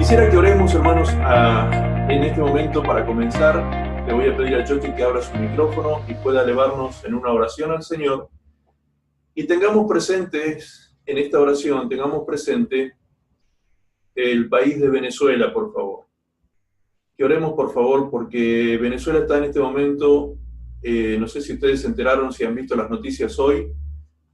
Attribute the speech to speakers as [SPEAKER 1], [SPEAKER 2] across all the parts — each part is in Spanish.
[SPEAKER 1] Quisiera que oremos, hermanos, en este momento para comenzar. Le voy a pedir a Choti que abra su micrófono y pueda elevarnos en una oración al Señor. Y tengamos presentes, en esta oración, tengamos presente el país de Venezuela, por favor. Que oremos, por favor, porque Venezuela está en este momento, no sé si ustedes se enteraron, si han visto las noticias hoy,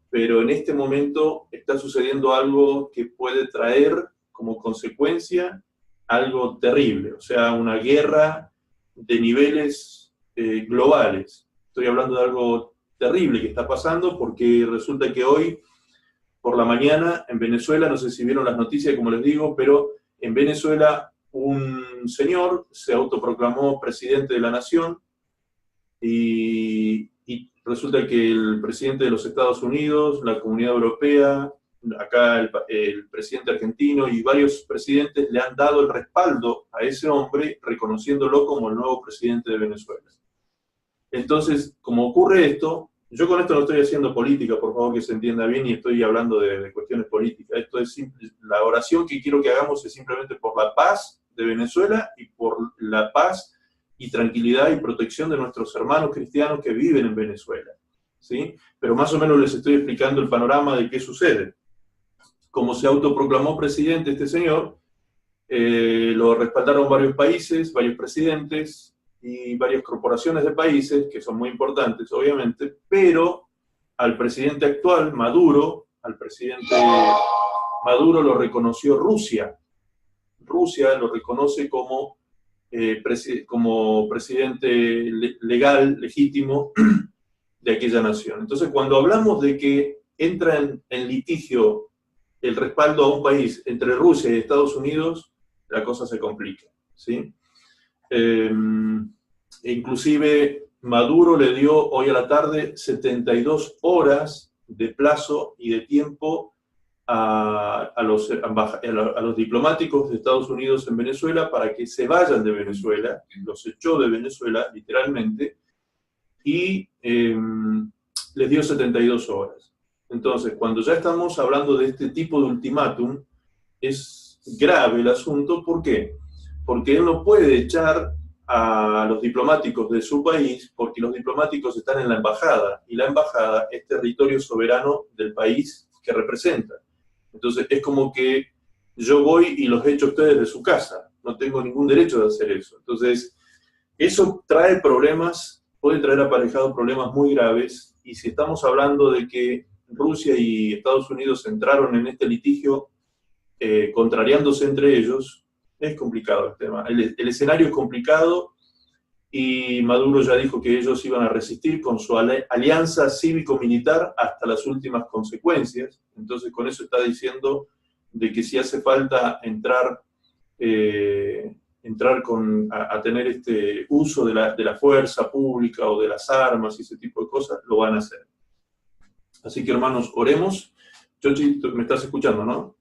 [SPEAKER 1] pero en este momento está sucediendo algo que puede traer como consecuencia algo terrible, o sea, una guerra de niveles globales. Estoy hablando de algo terrible que está pasando porque resulta que hoy por la mañana en Venezuela, no sé si vieron las noticias, como les digo, pero en Venezuela un señor se autoproclamó presidente de la nación y resulta que el presidente de los Estados Unidos, la Comunidad Europea, acá el presidente argentino y varios presidentes le han dado el respaldo a ese hombre, reconociéndolo como el nuevo presidente de Venezuela. Entonces, como ocurre esto, yo con esto no estoy haciendo política, por favor que se entienda bien, y estoy hablando de cuestiones políticas. Esto es simple, la oración que quiero que hagamos es simplemente por la paz de Venezuela y por la paz y tranquilidad y protección de nuestros hermanos cristianos que viven en Venezuela, ¿sí? Pero más o menos les estoy explicando el panorama de qué sucede. Como se autoproclamó presidente este señor, lo respaldaron varios países, varios presidentes y varias corporaciones de países, que son muy importantes, obviamente, pero al presidente actual, Maduro, lo reconoció Rusia. Rusia lo reconoce como presidente legal, legítimo de aquella nación. Entonces, cuando hablamos de que entra en litigio el respaldo a un país entre Rusia y Estados Unidos, la cosa se complica, ¿sí? Inclusive Maduro le dio hoy a la tarde 72 horas de plazo y de tiempo a los diplomáticos de Estados Unidos en Venezuela para que se vayan de Venezuela, los echó de Venezuela literalmente, y les dio 72 horas. Entonces, cuando ya estamos hablando de este tipo de ultimátum, es grave el asunto. ¿Por qué? Porque él no puede echar a los diplomáticos de su país porque los diplomáticos están en la embajada y la embajada es territorio soberano del país que representa. Entonces es como que yo voy y los echo a ustedes de su casa, no tengo ningún derecho de hacer eso. Entonces eso trae problemas, puede traer aparejados problemas muy graves, y si estamos hablando de que Rusia y Estados Unidos entraron en este litigio contrariándose entre ellos, es complicado el tema. El escenario es complicado y Maduro ya dijo que ellos iban a resistir con su alianza cívico-militar hasta las últimas consecuencias. Entonces con eso está diciendo de que si hace falta entrar a tener este uso de la fuerza pública o de las armas y ese tipo de cosas, lo van a hacer. Así que hermanos, oremos. Chochi, me estás escuchando, ¿no?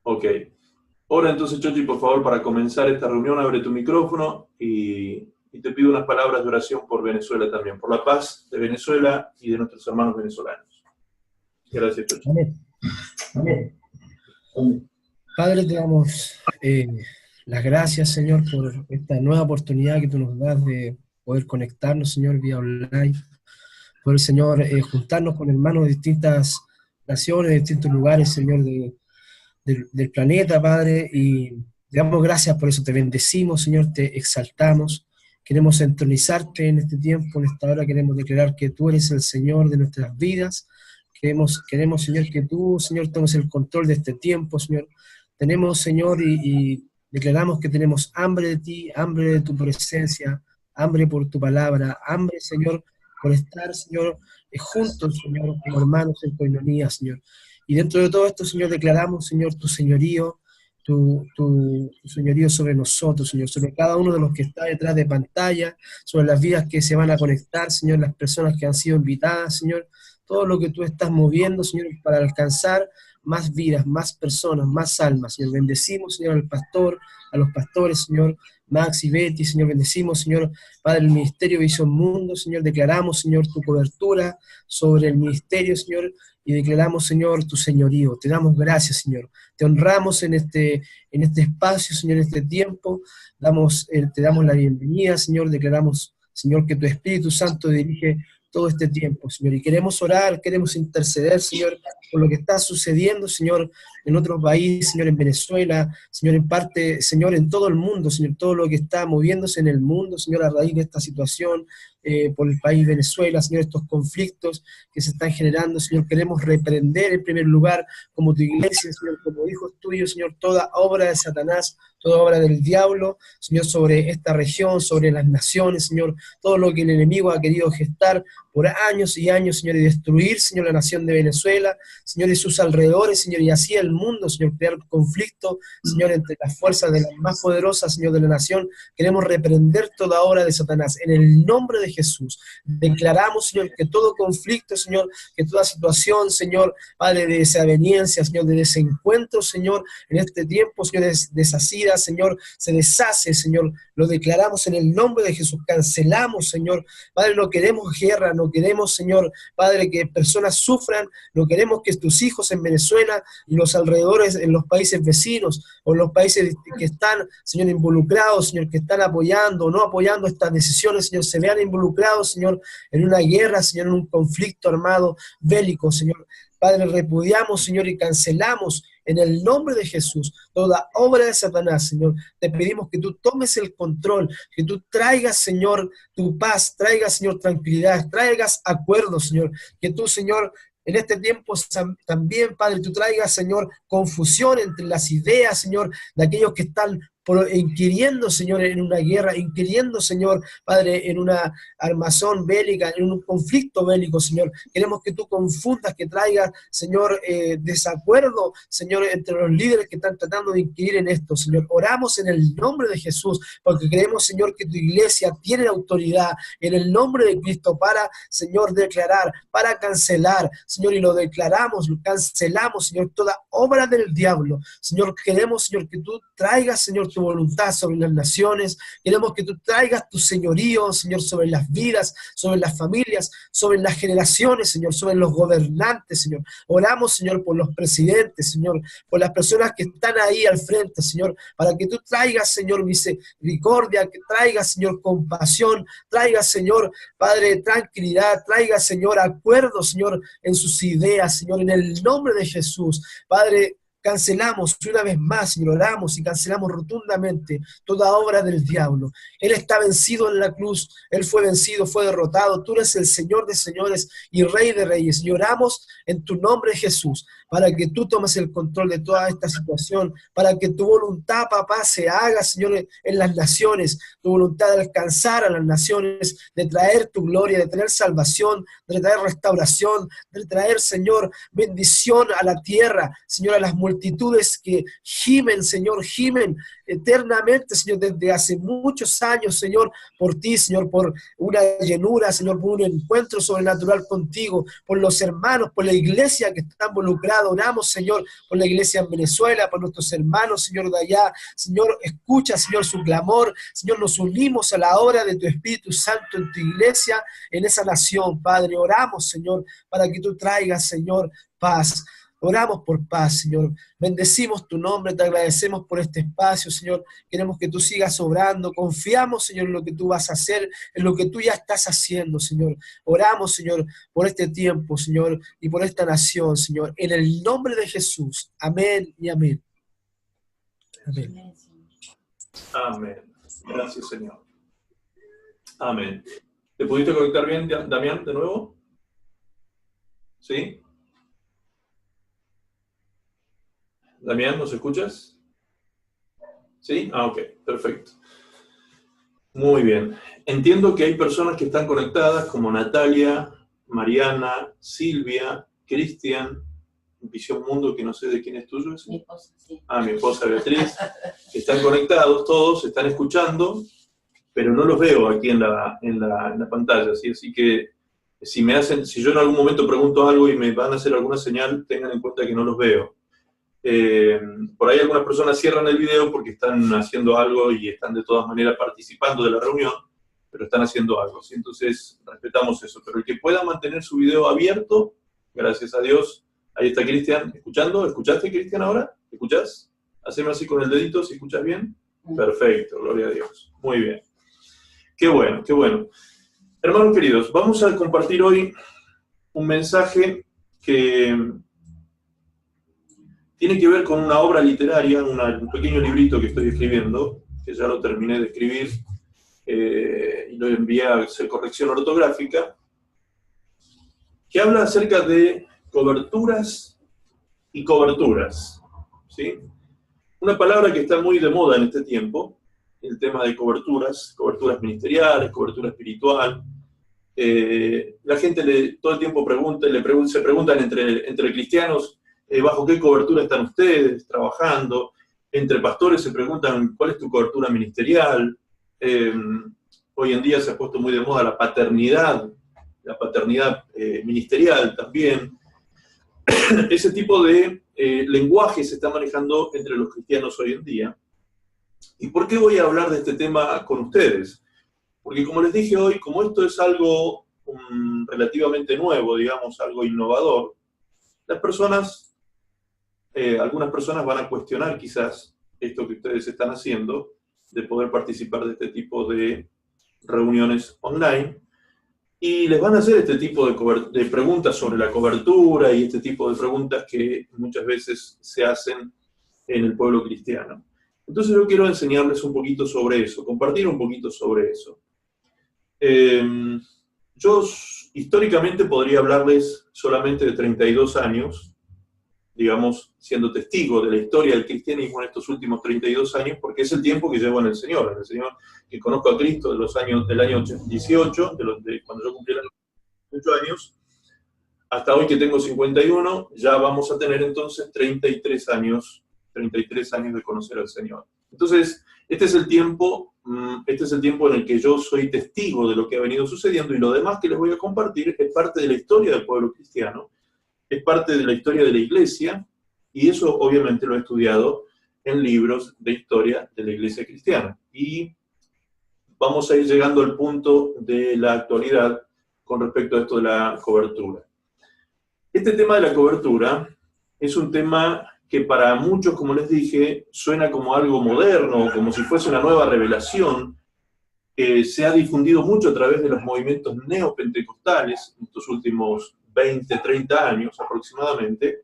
[SPEAKER 1] Ok. Ora entonces, Chochi, por favor, para comenzar esta reunión, abre tu micrófono y te pido unas palabras de oración por Venezuela también, por la paz de Venezuela y de nuestros hermanos venezolanos. Gracias, Chochi.
[SPEAKER 2] Amén. Amén. Padre, te damos las gracias, Señor, por esta nueva oportunidad que tú nos das de poder conectarnos, Señor, vía online. Poder, Señor, juntarnos con hermanos de distintas naciones, de distintos lugares, Señor, del planeta, Padre, y te damos gracias por eso, te bendecimos, Señor, te exaltamos, queremos entronizarte en este tiempo, en esta hora queremos declarar que tú eres el Señor de nuestras vidas, queremos, Señor, que tú, Señor, tomes el control de este tiempo, Señor, tenemos, Señor, y declaramos que tenemos hambre de ti, hambre de tu presencia, hambre por tu palabra, hambre, Señor, por estar, Señor, juntos, Señor, como hermanos en coinonía, Señor. Y dentro de todo esto, Señor, declaramos, Señor, tu señorío, tu señorío sobre nosotros, Señor, sobre cada uno de los que está detrás de pantalla, sobre las vidas que se van a conectar, Señor, las personas que han sido invitadas, Señor, todo lo que tú estás moviendo, Señor, para alcanzar más vidas, más personas, más almas. Señor, bendecimos, Señor, al pastor, a los pastores, Señor, Max y Betty, Señor, bendecimos, Señor, Padre, el Ministerio Visión Mundo, Señor, declaramos, Señor, tu cobertura sobre el ministerio, Señor, y declaramos, Señor, tu señorío. Te damos gracias, Señor. Te honramos en este espacio, Señor, en este tiempo. Te damos la bienvenida, Señor. Declaramos, Señor, que tu Espíritu Santo dirige todo este tiempo, Señor. Y queremos orar, queremos interceder, Señor, por lo que está sucediendo, Señor, en otros países, Señor, en Venezuela, Señor, en parte, Señor, en todo el mundo, Señor, todo lo que está moviéndose en el mundo, Señor, a raíz de esta situación, por el país Venezuela, Señor, estos conflictos que se están generando, Señor, queremos reprender en primer lugar, como tu iglesia, Señor, como hijos tuyos, Señor, toda obra de Satanás, toda obra del diablo, Señor, sobre esta región, sobre las naciones, Señor, todo lo que el enemigo ha querido gestar por años y años, Señor, y destruir, Señor, la nación de Venezuela, Señor, y sus alrededores, Señor, y así el mundo, Señor, crear conflicto, Señor, entre las fuerzas de las más poderosas, Señor, de la nación. Queremos reprender toda obra de Satanás. En el nombre de Jesús, declaramos, Señor, que todo conflicto, Señor, que toda situación, Señor, Padre, de desaveniencia, Señor, de desencuentro, Señor, en este tiempo, Señor, desasida, Señor, se deshace, Señor, lo declaramos en el nombre de Jesús, cancelamos, Señor, Padre, no queremos guerra, no queremos, Señor, Padre, que personas sufran, no queremos que tus hijos en Venezuela y los alrededores, en los países vecinos, o en los países que están, Señor, involucrados, Señor, que están apoyando o no apoyando estas decisiones, Señor, se vean involucrados, Señor, en una guerra, Señor, en un conflicto armado bélico, Señor. Padre, repudiamos, Señor, y cancelamos en el nombre de Jesús toda obra de Satanás, Señor. Te pedimos que tú tomes el control, que tú traigas, Señor, tu paz, traigas, Señor, tranquilidad, traigas acuerdos, Señor. Que tú, Señor, en este tiempo también, Padre, tú traigas, Señor, confusión entre las ideas, Señor, de aquellos que están inquiriendo, Señor, en una guerra, inquiriendo, Señor, Padre, en una armazón bélica, en un conflicto bélico, Señor. Queremos que tú confundas, que traigas, Señor, desacuerdo, Señor, entre los líderes que están tratando de inquirir en esto, Señor. Oramos en el nombre de Jesús, porque creemos, Señor, que tu iglesia tiene autoridad en el nombre de Cristo para, Señor, declarar, para cancelar, Señor, y lo declaramos, lo cancelamos, Señor, toda obra del diablo. Señor, queremos, Señor, que tú traigas, Señor, tu voluntad sobre las naciones. Queremos que tú traigas tu señorío, Señor, sobre las vidas, sobre las familias, sobre las generaciones, Señor, sobre los gobernantes, Señor. Oramos, Señor, por los presidentes, Señor, por las personas que están ahí al frente, Señor, para que tú traigas, Señor, misericordia, que traigas, Señor, compasión, traigas, Señor, Padre, tranquilidad, traigas, Señor, acuerdo, Señor, en sus ideas, Señor, en el nombre de Jesús. Padre, cancelamos una vez más, Señor, oramos y cancelamos rotundamente toda obra del diablo. Él está vencido en la cruz, Él fue vencido, fue derrotado. Tú eres el Señor de señores y Rey de reyes. Y oramos en tu nombre, Jesús, para que tú tomes el control de toda esta situación, para que tu voluntad, papá, se haga, Señor, en las naciones, tu voluntad de alcanzar a las naciones, de traer tu gloria, de traer salvación, de traer restauración, de traer, Señor, bendición a la tierra, Señor, a las multitudes que gimen, Señor, gimen eternamente, Señor, desde hace muchos años, Señor, por ti, Señor, por una llenura, Señor, por un encuentro sobrenatural contigo, por los hermanos, por la iglesia que está involucrada. Oramos, Señor, por la iglesia en Venezuela, por nuestros hermanos, Señor, de allá. Señor, escucha, Señor, su clamor. Señor, nos unimos a la obra de tu Espíritu Santo en tu iglesia, en esa nación, Padre. Oramos, Señor, para que tú traigas, Señor, paz. Oramos por paz, Señor. Bendecimos tu nombre, te agradecemos por este espacio, Señor. Queremos que tú sigas obrando. Confiamos, Señor, en lo que tú vas a hacer, en lo que tú ya estás haciendo, Señor. Oramos, Señor, por este tiempo, Señor, y por esta nación, Señor. En el nombre de Jesús. Amén y amén.
[SPEAKER 1] Amén. Amén. Gracias, Señor. Amén. ¿Te pudiste conectar bien, Damián, de nuevo? ¿Sí? Damián, ¿nos escuchas? ¿Sí? Ah, ok, perfecto. Muy bien. Entiendo que hay personas que están conectadas, como Natalia, Mariana, Silvia, Cristian, Visión Mundo, que no sé de quién es tuyo. ¿Sí?
[SPEAKER 3] Mi esposa, sí.
[SPEAKER 1] Ah, mi esposa Beatriz. Están conectados todos, están escuchando, pero no los veo aquí en la pantalla, ¿sí? Así que Si yo en algún momento pregunto algo y me van a hacer alguna señal, tengan en cuenta que no los veo. Por ahí algunas personas cierran el video porque están haciendo algo y están de todas maneras participando de la reunión, pero están haciendo algo, ¿sí? Entonces respetamos eso. Pero el que pueda mantener su video abierto, gracias a Dios. Ahí está Cristian, ¿escuchando? ¿Escuchaste, Cristian, ahora? ¿Escuchás? Haceme así con el dedito, si escuchas bien. Perfecto, gloria a Dios. Muy bien. Qué bueno, qué bueno. Hermanos queridos, vamos a compartir hoy un mensaje que tiene que ver con una obra literaria, un pequeño librito que estoy escribiendo, que ya lo terminé de escribir, y lo envié a hacer corrección ortográfica, que habla acerca de coberturas y coberturas, ¿sí? Una palabra que está muy de moda en este tiempo, el tema de coberturas, coberturas ministeriales, cobertura espiritual. La gente todo el tiempo se preguntan entre cristianos, ¿bajo qué cobertura están ustedes trabajando? Entre pastores se preguntan, ¿cuál es tu cobertura ministerial? Hoy en día se ha puesto muy de moda la paternidad ministerial también. Ese tipo de lenguaje se está manejando entre los cristianos hoy en día. ¿Y por qué voy a hablar de este tema con ustedes? Porque como les dije hoy, como esto es algo relativamente nuevo, digamos, algo innovador, algunas personas van a cuestionar quizás esto que ustedes están haciendo, de poder participar de este tipo de reuniones online, y les van a hacer este tipo de preguntas sobre la cobertura y este tipo de preguntas que muchas veces se hacen en el pueblo cristiano. Entonces yo quiero enseñarles un poquito sobre eso, compartir un poquito sobre eso. Yo históricamente podría hablarles solamente de 32 años, digamos, siendo testigo de la historia del cristianismo en estos últimos 32 años, porque es el tiempo que llevo en el Señor, que conozco a Cristo del año 18, cuando yo cumplí los 8 años, hasta hoy que tengo 51, ya vamos a tener entonces 33 años de conocer al Señor. Entonces, este es el tiempo en el que yo soy testigo de lo que ha venido sucediendo, y lo demás que les voy a compartir es parte de la historia del pueblo cristiano, es parte de la historia de la iglesia, y eso obviamente lo he estudiado en libros de historia de la iglesia cristiana. Y vamos a ir llegando al punto de la actualidad con respecto a esto de la cobertura. Este tema de la cobertura es un tema que para muchos, como les dije, suena como algo moderno, como si fuese una nueva revelación. Se ha difundido mucho a través de los movimientos neopentecostales en estos últimos 20, 30 años aproximadamente,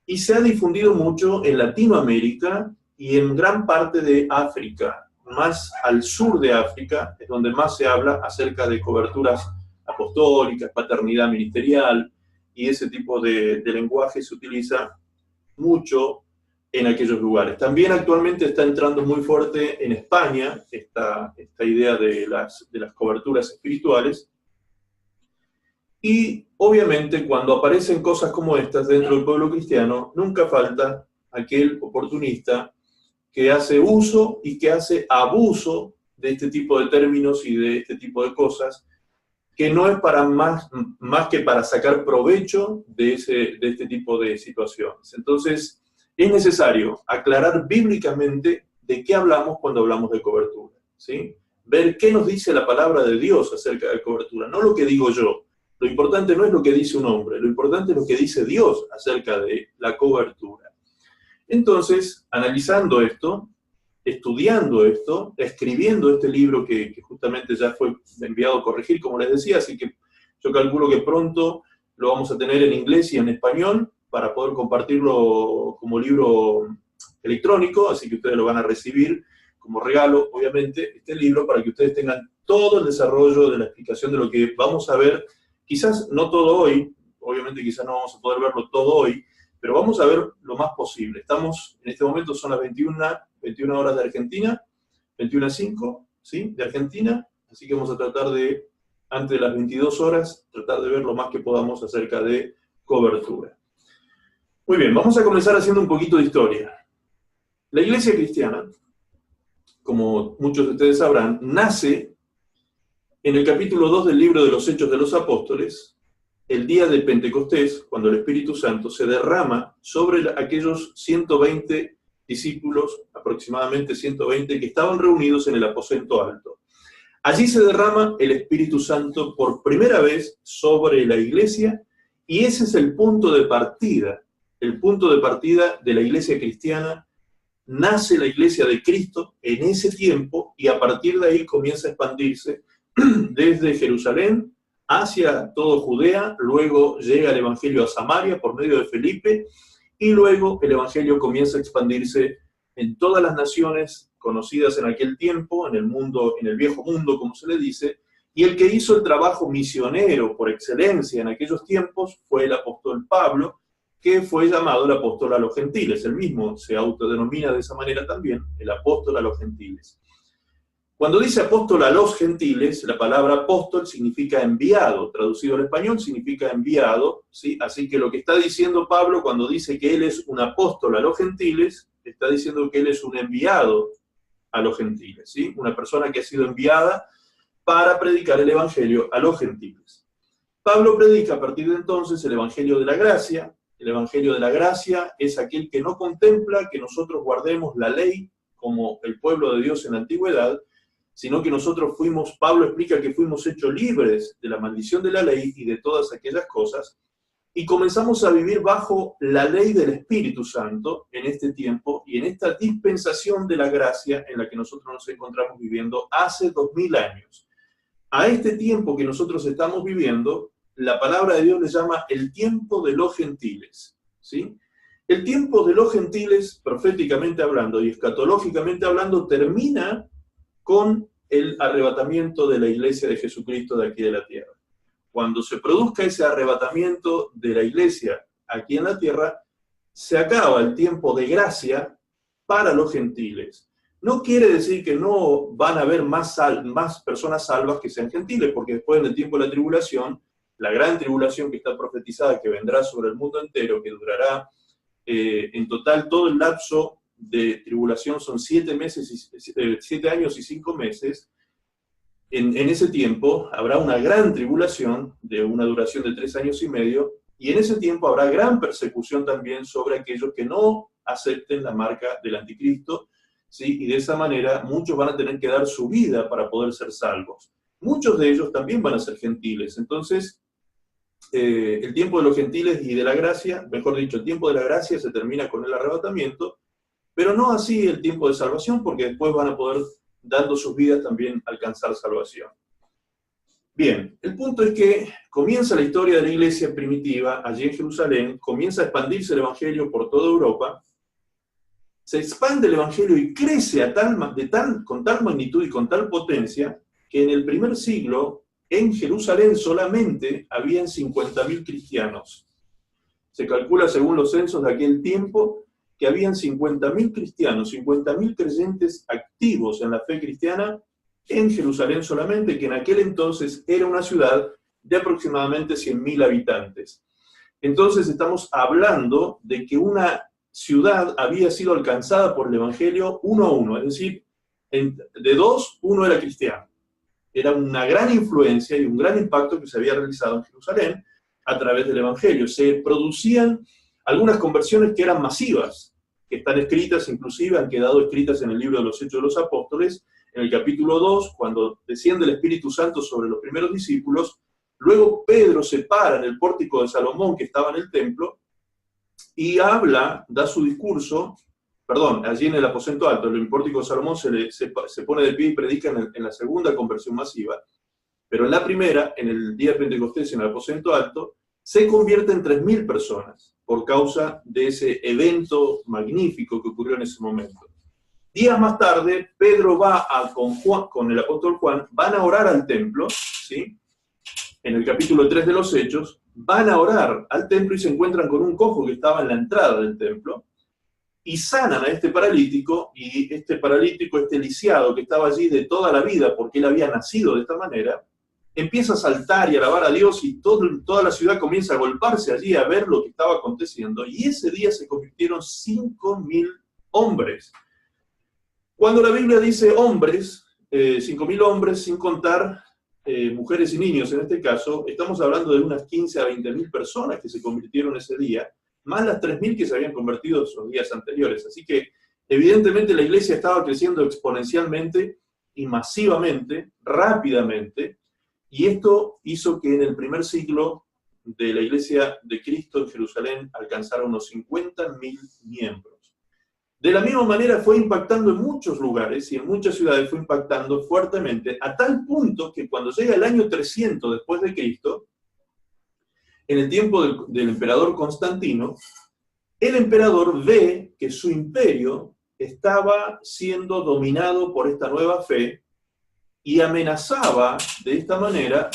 [SPEAKER 1] y se ha difundido mucho en Latinoamérica y en gran parte de África. Más al sur de África es donde más se habla acerca de coberturas apostólicas, paternidad ministerial, y ese tipo de lenguaje se utiliza mucho en aquellos lugares. También actualmente está entrando muy fuerte en España esta idea de las coberturas espirituales. Y obviamente cuando aparecen cosas como estas dentro del pueblo cristiano, nunca falta aquel oportunista que hace uso y que hace abuso de este tipo de términos y de este tipo de cosas, que no es para más que para sacar provecho de este tipo de situaciones. Entonces, es necesario aclarar bíblicamente de qué hablamos cuando hablamos de cobertura, ¿sí? Ver qué nos dice la palabra de Dios acerca de cobertura, no lo que digo yo. Lo importante no es lo que dice un hombre, lo importante es lo que dice Dios acerca de la cobertura. Entonces, analizando esto, estudiando esto, escribiendo este libro que justamente ya fue enviado a corregir, como les decía, así que yo calculo que pronto lo vamos a tener en inglés y en español para poder compartirlo como libro electrónico, así que ustedes lo van a recibir como regalo, obviamente, este libro, para que ustedes tengan todo el desarrollo de la explicación de lo que vamos a ver. Quizás no todo hoy, obviamente quizás no vamos a poder verlo todo hoy, pero vamos a ver lo más posible. Estamos, en este momento son las 21 horas de Argentina, 21:05, ¿sí? De Argentina, así que vamos a tratar de, antes de las 22 horas, tratar de ver lo más que podamos acerca de cobertura. Muy bien, vamos a comenzar haciendo un poquito de historia. La iglesia cristiana, como muchos de ustedes sabrán, nace En el capítulo 2 del libro de los Hechos de los Apóstoles, el día de Pentecostés, cuando el Espíritu Santo se derrama sobre aquellos 120 discípulos, aproximadamente 120, que estaban reunidos en el aposento alto. Allí se derrama el Espíritu Santo por primera vez sobre la iglesia, y ese es el punto de partida de la iglesia cristiana. Nace la iglesia de Cristo en ese tiempo, y a partir de ahí comienza a expandirse desde Jerusalén hacia toda Judea, luego llega el Evangelio a Samaria por medio de Felipe, y luego el Evangelio comienza a expandirse en todas las naciones conocidas en aquel tiempo, en el mundo, en el viejo mundo, como se le dice, y el que hizo el trabajo misionero por excelencia en aquellos tiempos fue el apóstol Pablo, que fue llamado el apóstol a los gentiles. Él mismo se autodenomina de esa manera también, el apóstol a los gentiles. Cuando dice apóstol a los gentiles, la palabra apóstol significa enviado, traducido al español significa enviado, ¿sí? Así que lo que está diciendo Pablo cuando dice que él es un apóstol a los gentiles, está diciendo que él es un enviado a los gentiles, ¿sí? Una persona que ha sido enviada para predicar el evangelio a los gentiles. Pablo predica a partir de entonces el evangelio de la gracia. El evangelio de la gracia es aquel que no contempla que nosotros guardemos la ley como el pueblo de Dios en la antigüedad, sino que nosotros Pablo explica que fuimos hechos libres de la maldición de la ley y de todas aquellas cosas, y comenzamos a vivir bajo la ley del Espíritu Santo en este tiempo y en esta dispensación de la gracia en la que nosotros nos encontramos viviendo hace 2000 años. A este tiempo que nosotros estamos viviendo, la palabra de Dios le llama el tiempo de los gentiles, ¿sí? El tiempo de los gentiles, proféticamente hablando y escatológicamente hablando, termina con el arrebatamiento de la iglesia de Jesucristo de aquí de la tierra. Cuando se produzca ese arrebatamiento de la iglesia aquí en la tierra, se acaba el tiempo de gracia para los gentiles. No quiere decir que no van a haber más personas salvas que sean gentiles, porque después en el tiempo de la tribulación, la gran tribulación que está profetizada, que vendrá sobre el mundo entero, que durará en total todo el lapso de tribulación son 7 años y 5 meses. En ese tiempo habrá una gran tribulación de una duración de 3 años y medio, y en ese tiempo habrá gran persecución también sobre aquellos que no acepten la marca del anticristo, ¿sí? Y de esa manera muchos van a tener que dar su vida para poder ser salvos. Muchos de ellos también van a ser gentiles. Entonces, el tiempo de los gentiles y de la gracia, mejor dicho, el tiempo de la gracia se termina con el arrebatamiento, pero no así el tiempo de salvación, porque después van a poder, dando sus vidas, también alcanzar salvación. Bien, el punto es que comienza la historia de la iglesia primitiva allí en Jerusalén, comienza a expandirse el evangelio por toda Europa, se expande el evangelio y crece con tal magnitud y con tal potencia, que en el primer siglo, en Jerusalén solamente habían 50.000 cristianos. Se calcula, según los censos de aquel tiempo, que habían 50.000 cristianos, 50.000 creyentes activos en la fe cristiana en Jerusalén solamente, que en aquel entonces era una ciudad de aproximadamente 100.000 habitantes. Entonces estamos hablando de que una ciudad había sido alcanzada por el Evangelio 1 a 1, es decir, de 2, uno era cristiano. Era una gran influencia y un gran impacto que se había realizado en Jerusalén a través del Evangelio. Se producían algunas conversiones que eran masivas, que están escritas, inclusive han quedado escritas en el libro de los Hechos de los Apóstoles, en el capítulo 2, cuando desciende el Espíritu Santo sobre los primeros discípulos. Luego Pedro se para en el pórtico de Salomón, que estaba en el templo, y da su discurso, allí en el aposento alto, en el pórtico de Salomón se pone de pie y predica en la segunda conversión masiva, pero en la primera, en el día de Pentecostés, en el aposento alto, se convierten 3.000 personas por causa de ese evento magnífico que ocurrió en ese momento. Días más tarde, Pedro va con el apóstol Juan, van a orar al templo, ¿sí? En el capítulo 3 de los Hechos, van a orar al templo y se encuentran con un cojo que estaba en la entrada del templo, y sanan a este paralítico, y este lisiado que estaba allí de toda la vida, porque él había nacido de esta manera, empieza a saltar y a alabar a Dios, y toda la ciudad comienza a golparse allí a ver lo que estaba aconteciendo, y ese día se convirtieron 5.000 hombres. Cuando la Biblia dice hombres, 5.000 hombres, sin contar mujeres y niños en este caso, estamos hablando de unas 15 a 20.000 personas que se convirtieron ese día, más las 3.000 que se habían convertido los días anteriores. Así que, evidentemente, la iglesia estaba creciendo exponencialmente y masivamente, rápidamente, y esto hizo que en el primer siglo de la Iglesia de Cristo en Jerusalén alcanzara unos 50.000 miembros. De la misma manera fue impactando en muchos lugares y en muchas ciudades fue impactando fuertemente, a tal punto que cuando llega el año 300 después de Cristo, en el tiempo del emperador Constantino, el emperador ve que su imperio estaba siendo dominado por esta nueva fe y amenazaba de esta manera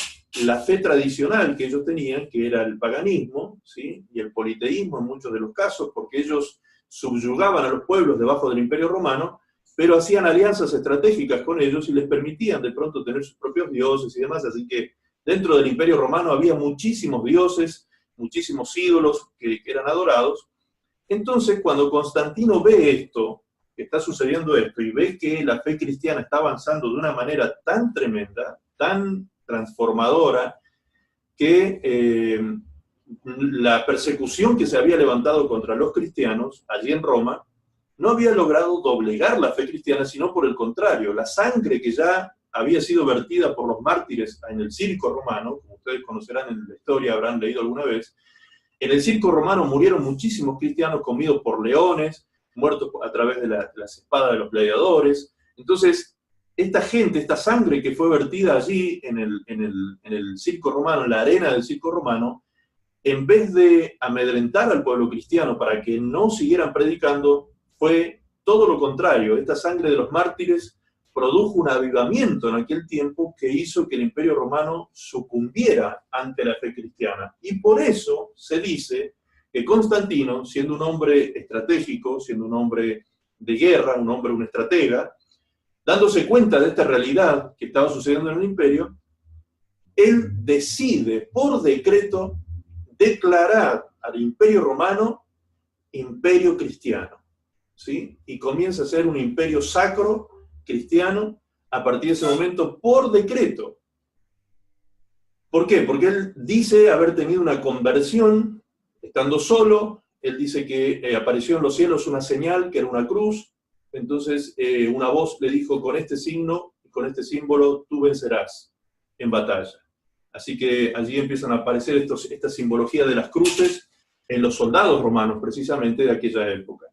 [SPEAKER 1] la fe tradicional que ellos tenían, que era el paganismo, ¿sí? Y el politeísmo en muchos de los casos, porque ellos subyugaban a los pueblos debajo del Imperio Romano, pero hacían alianzas estratégicas con ellos y les permitían de pronto tener sus propios dioses y demás, así que dentro del Imperio Romano había muchísimos dioses, muchísimos ídolos que eran adorados. Entonces, cuando Constantino ve esto, que está sucediendo esto, y ve que la fe cristiana está avanzando de una manera tan tremenda, tan transformadora, que la persecución que se había levantado contra los cristianos allí en Roma no había logrado doblegar la fe cristiana, sino por el contrario, la sangre que ya había sido vertida por los mártires en el circo romano, como ustedes conocerán en la historia, habrán leído alguna vez, en el circo romano murieron muchísimos cristianos comidos por leones, muertos a través de las espadas de los gladiadores. Entonces, esta gente, esta sangre que fue vertida allí en el circo romano, en la arena del circo romano, en vez de amedrentar al pueblo cristiano para que no siguieran predicando, fue todo lo contrario. Esta sangre de los mártires produjo un avivamiento en aquel tiempo que hizo que el Imperio Romano sucumbiera ante la fe cristiana. Y por eso se dice que Constantino, siendo un hombre estratégico, siendo un hombre de guerra, un estratega, dándose cuenta de esta realidad que estaba sucediendo en el imperio, él decide por decreto declarar al Imperio Romano imperio cristiano, ¿sí? Y comienza a ser un imperio sacro cristiano a partir de ese momento por decreto. ¿Por qué? Porque él dice haber tenido una conversión estando solo. Él dice que apareció en los cielos una señal que era una cruz. Entonces una voz le dijo: con este signo y con este símbolo tú vencerás en batalla. Así que allí empiezan a aparecer esta simbología de las cruces en los soldados romanos, precisamente de aquella época.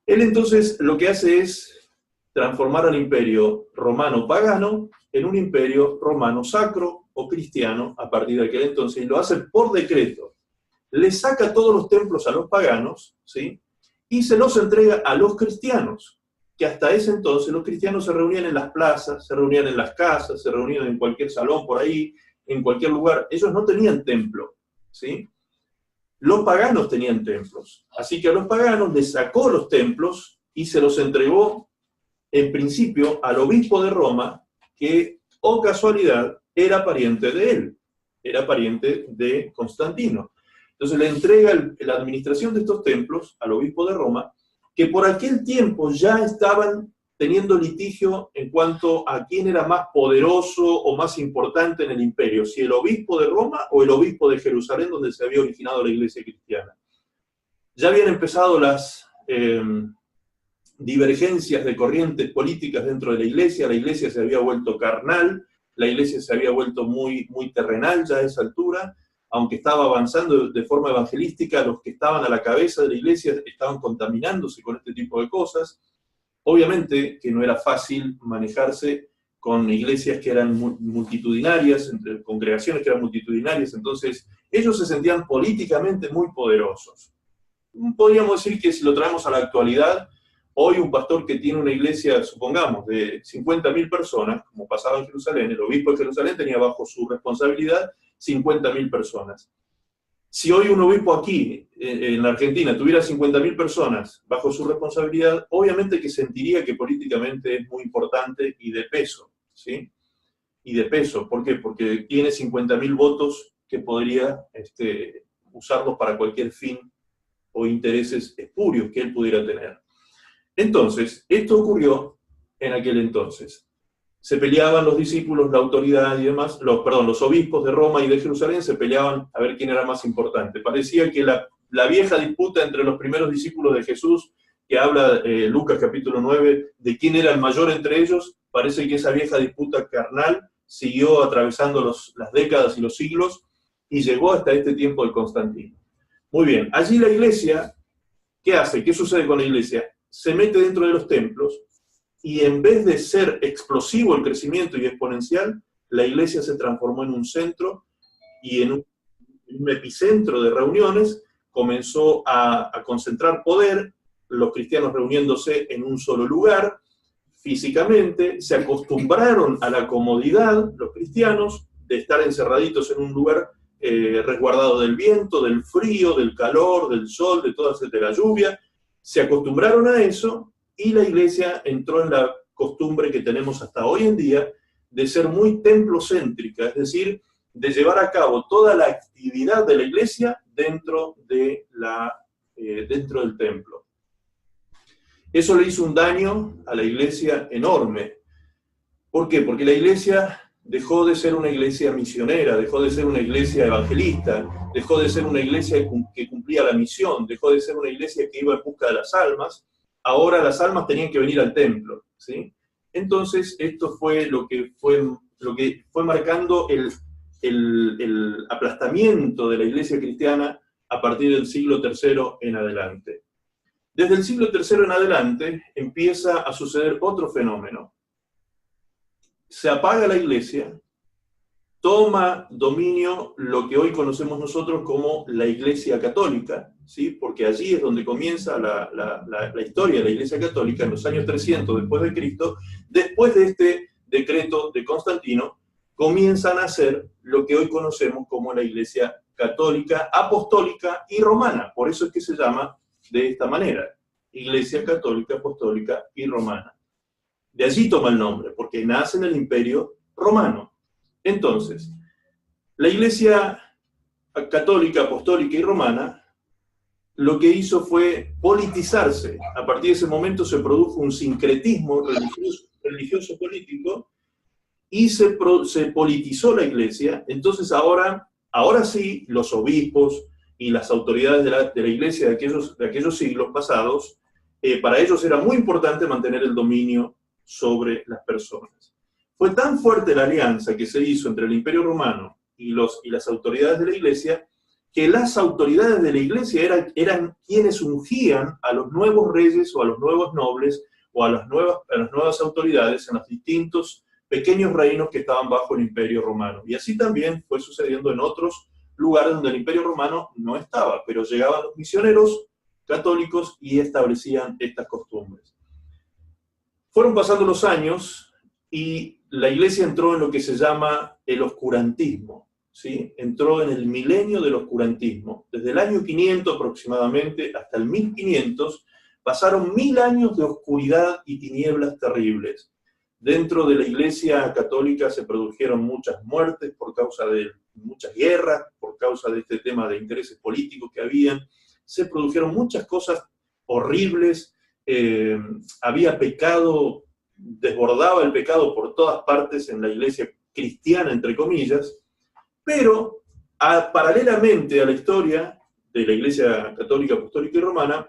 [SPEAKER 1] Él entonces lo que hace es transformar al imperio romano pagano en un imperio romano sacro o cristiano a partir de aquel entonces, y lo hace por decreto. Le saca todos los templos a los paganos, ¿sí? Y se los entrega a los cristianos, que hasta ese entonces los cristianos se reunían en las plazas, se reunían en las casas, se reunían en cualquier salón por ahí, en cualquier lugar. Ellos no tenían templo, ¿sí? Los paganos tenían templos. Así que a los paganos les sacó los templos y se los entregó, en principio, al obispo de Roma, que, oh casualidad, era pariente de él, era pariente de Constantino. Entonces le entrega la administración de estos templos al obispo de Roma, que por aquel tiempo ya estaban teniendo litigio en cuanto a quién era más poderoso o más importante en el imperio, si el obispo de Roma o el obispo de Jerusalén, donde se había originado la iglesia cristiana. Ya habían empezado las divergencias de corrientes políticas dentro de la iglesia se había vuelto carnal, la iglesia se había vuelto muy, muy terrenal ya a esa altura. Aunque estaba avanzando de forma evangelística, los que estaban a la cabeza de la iglesia estaban contaminándose con este tipo de cosas. Obviamente que no era fácil manejarse con iglesias que eran multitudinarias, entre congregaciones que eran multitudinarias, entonces ellos se sentían políticamente muy poderosos. Podríamos decir que si lo traemos a la actualidad, hoy un pastor que tiene una iglesia, supongamos, de 50.000 personas, como pasaba en Jerusalén, el obispo de Jerusalén tenía bajo su responsabilidad 50.000 personas. Si hoy un obispo aquí, en la Argentina, tuviera 50.000 personas bajo su responsabilidad, obviamente que sentiría que políticamente es muy importante y de peso, ¿sí? Y de peso, ¿por qué? Porque tiene 50.000 votos que podría usarlos para cualquier fin o intereses espurios que él pudiera tener. Entonces, esto ocurrió en aquel entonces. se peleaban los discípulos, la autoridad y demás, los obispos de Roma y de Jerusalén se peleaban a ver quién era más importante. Parecía que la vieja disputa entre los primeros discípulos de Jesús, que habla Lucas capítulo 9, de quién era el mayor entre ellos, parece que esa vieja disputa carnal siguió atravesando las décadas y los siglos y llegó hasta este tiempo de Constantino. Muy bien, allí la iglesia, ¿qué hace? ¿Qué sucede con la iglesia? Se mete dentro de los templos y en vez de ser explosivo el crecimiento y exponencial, la iglesia se transformó en un centro y en un epicentro de reuniones, comenzó a concentrar poder, los cristianos reuniéndose en un solo lugar, físicamente, se acostumbraron a la comodidad, los cristianos, de estar encerraditos en un lugar resguardado del viento, del frío, del calor, del sol, de la lluvia, se acostumbraron a eso y la iglesia entró en la costumbre que tenemos hasta hoy en día de ser muy templocéntrica, es decir, de llevar a cabo toda la actividad de la iglesia dentro del templo. Eso le hizo un daño a la iglesia enorme. ¿Por qué? Porque la iglesia dejó de ser una iglesia misionera, dejó de ser una iglesia evangelista, dejó de ser una iglesia que cumplía la misión, dejó de ser una iglesia que iba en busca de las almas. Ahora las almas tenían que venir al templo, ¿sí? Entonces esto fue lo que fue marcando el aplastamiento de la iglesia cristiana a partir del siglo III en adelante. Desde el siglo III en adelante empieza a suceder otro fenómeno. Se apaga la iglesia, toma dominio lo que hoy conocemos nosotros como la Iglesia Católica, ¿sí? Porque allí es donde comienza la historia de la Iglesia Católica, en los años 300 después de Cristo. Después de este decreto de Constantino, comienzan a nacer lo que hoy conocemos como la Iglesia Católica, Apostólica y Romana. Por eso es que se llama de esta manera, Iglesia Católica, Apostólica y Romana. De allí toma el nombre, porque nace en el Imperio Romano. Entonces, la Iglesia Católica, Apostólica y Romana lo que hizo fue politizarse. A partir de ese momento se produjo un sincretismo religioso político y se politizó la Iglesia. Entonces ahora sí, los obispos y las autoridades de la Iglesia de aquellos siglos pasados, para ellos era muy importante mantener el dominio sobre las personas. Fue tan fuerte la alianza que se hizo entre el Imperio Romano y las autoridades de la Iglesia, que las autoridades de la Iglesia eran quienes ungían a los nuevos reyes o a los nuevos nobles o a las nuevas autoridades en los distintos pequeños reinos que estaban bajo el Imperio Romano. Y así también fue sucediendo en otros lugares donde el Imperio Romano no estaba, pero llegaban los misioneros católicos y establecían estas costumbres. Fueron pasando los años y la Iglesia entró en lo que se llama el oscurantismo, ¿sí? Entró en el milenio del oscurantismo. Desde el año 500 aproximadamente hasta el 1500 pasaron 1000 años de oscuridad y tinieblas terribles. Dentro de la Iglesia Católica se produjeron muchas muertes por causa de muchas guerras, por causa de este tema de intereses políticos que habían. Se produjeron muchas cosas horribles, había pecado, desbordaba el pecado por todas partes en la iglesia cristiana, entre comillas, pero paralelamente a la historia de la Iglesia Católica, Apostólica y Romana,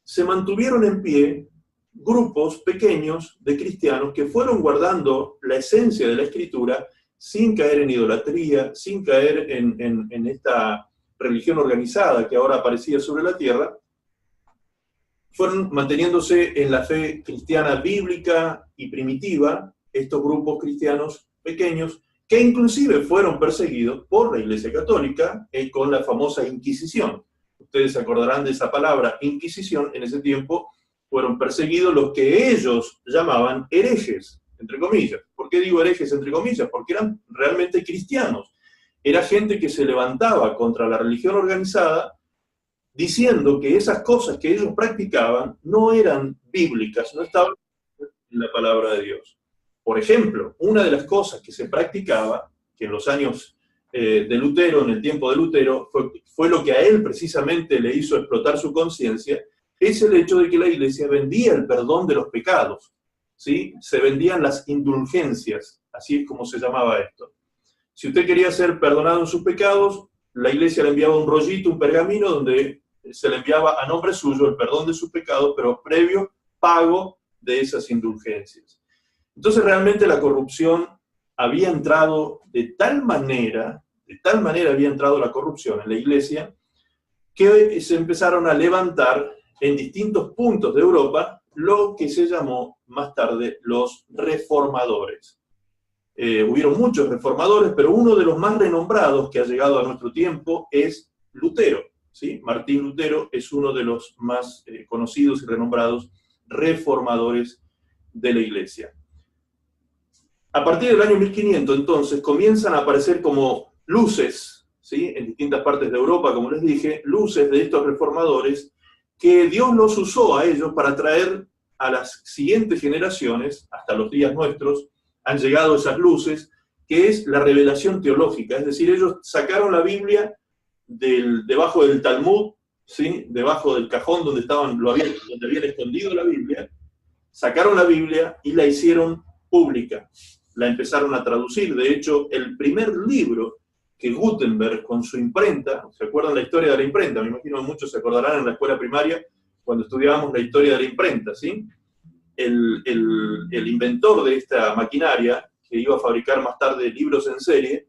[SPEAKER 1] se mantuvieron en pie grupos pequeños de cristianos que fueron guardando la esencia de la Escritura sin caer en idolatría, sin caer en esta religión organizada que ahora aparecía sobre la tierra. Fueron manteniéndose en la fe cristiana bíblica y primitiva, estos grupos cristianos pequeños, que inclusive fueron perseguidos por la Iglesia Católica con la famosa Inquisición. Ustedes se acordarán de esa palabra, Inquisición. En ese tiempo fueron perseguidos los que ellos llamaban herejes, entre comillas. ¿Por qué digo herejes, entre comillas? Porque eran realmente cristianos. Era gente que se levantaba contra la religión organizada, diciendo que esas cosas que ellos practicaban no eran bíblicas, no estaban en la palabra de Dios. Por ejemplo, una de las cosas que se practicaba, que en los años de Lutero, en el tiempo de Lutero, fue lo que a él precisamente le hizo explotar su conciencia, es el hecho de que la Iglesia vendía el perdón de los pecados. ¿sí? Se vendían las indulgencias, así es como se llamaba esto. Si usted quería ser perdonado en sus pecados, la iglesia le enviaba un rollito, un pergamino, donde se le enviaba a nombre suyo el perdón de sus pecados, pero previo pago de esas indulgencias. Entonces realmente la corrupción había entrado de tal manera había entrado la corrupción en la iglesia, que se empezaron a levantar en distintos puntos de Europa lo que se llamó más tarde los reformadores. Hubieron muchos reformadores, pero uno de los más renombrados que ha llegado a nuestro tiempo es Lutero, ¿sí? Martín Lutero es uno de los más conocidos y renombrados reformadores de la iglesia. A partir del año 1500, entonces, comienzan a aparecer como luces, ¿sí? En distintas partes de Europa, como les dije, luces de estos reformadores, que Dios los usó a ellos para traer a las siguientes generaciones, hasta los días nuestros, han llegado esas luces, que es la revelación teológica. Es decir, ellos sacaron la Biblia debajo del Talmud, ¿sí? Debajo del cajón donde habían escondido la Biblia, sacaron la Biblia y la hicieron pública. La empezaron a traducir. De hecho, el primer libro que Gutenberg, con su imprenta, ¿se acuerdan la historia de la imprenta? Me imagino que muchos se acordarán en la escuela primaria, cuando estudiábamos la historia de la imprenta, ¿sí? El inventor de esta maquinaria, que iba a fabricar más tarde libros en serie,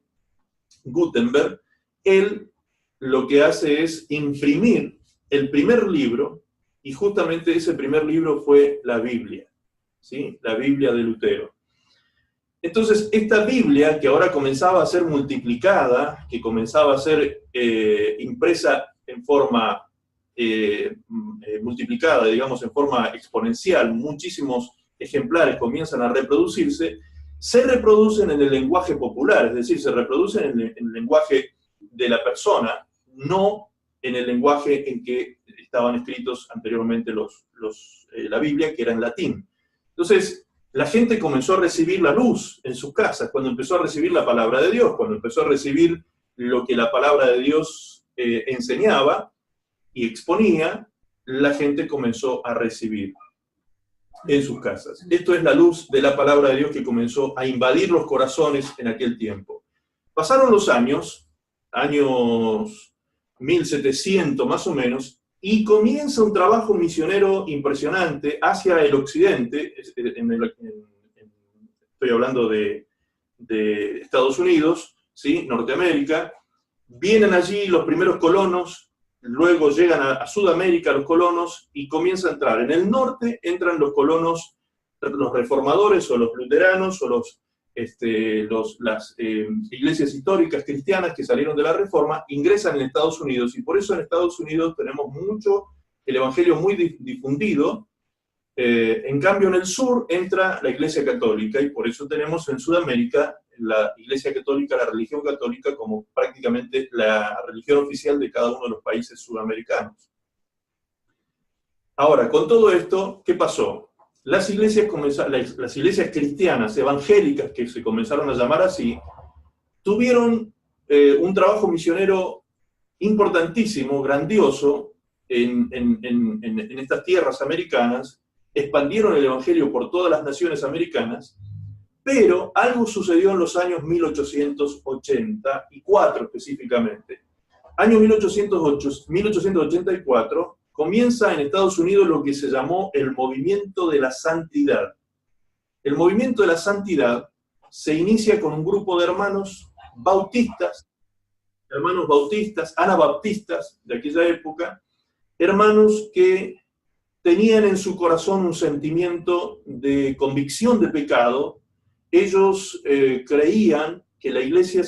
[SPEAKER 1] Gutenberg, él lo que hace es imprimir el primer libro, y justamente ese primer libro fue la Biblia, ¿sí? La Biblia de Lutero. Entonces, esta Biblia, que ahora comenzaba a ser multiplicada, que comenzaba a ser impresa en forma multiplicada, digamos, en forma exponencial, muchísimos ejemplares comienzan a reproducirse, se reproducen en el lenguaje popular, es decir, se reproducen en el lenguaje de la persona, no en el lenguaje en que estaban escritos anteriormente la Biblia, que era en latín. Entonces, la gente comenzó a recibir la luz en sus casas, cuando empezó a recibir la palabra de Dios, cuando empezó a recibir lo que la palabra de Dios enseñaba y exponía, la gente comenzó a recibir en sus casas. Esto es la luz de la palabra de Dios que comenzó a invadir los corazones en aquel tiempo. Pasaron los años 1700 más o menos, y comienza un trabajo misionero impresionante hacia el occidente. Estoy hablando de Estados Unidos, ¿sí? Norteamérica. Vienen allí los primeros colonos, luego llegan a Sudamérica los colonos, y comienza a entrar. En el norte entran los colonos, los reformadores, o los luteranos, o las iglesias históricas cristianas que salieron de la Reforma, ingresan en Estados Unidos, y por eso en Estados Unidos tenemos mucho el evangelio muy difundido. En cambio, en el sur entra la Iglesia Católica, y por eso tenemos en Sudamérica la Iglesia Católica, la religión católica, como prácticamente la religión oficial de cada uno de los países sudamericanos. Ahora, con todo esto, ¿qué pasó? Las iglesias cristianas, evangélicas, que se comenzaron a llamar así, tuvieron un trabajo misionero importantísimo, grandioso, en estas tierras americanas, expandieron el evangelio por todas las naciones americanas, pero algo sucedió en los años 1884 específicamente. Año 1884, comienza en Estados Unidos lo que se llamó el movimiento de la santidad. El movimiento de la santidad se inicia con un grupo de hermanos bautistas, anabaptistas de aquella época, hermanos que tenían en su corazón un sentimiento de convicción de pecado. Ellos creían que la iglesia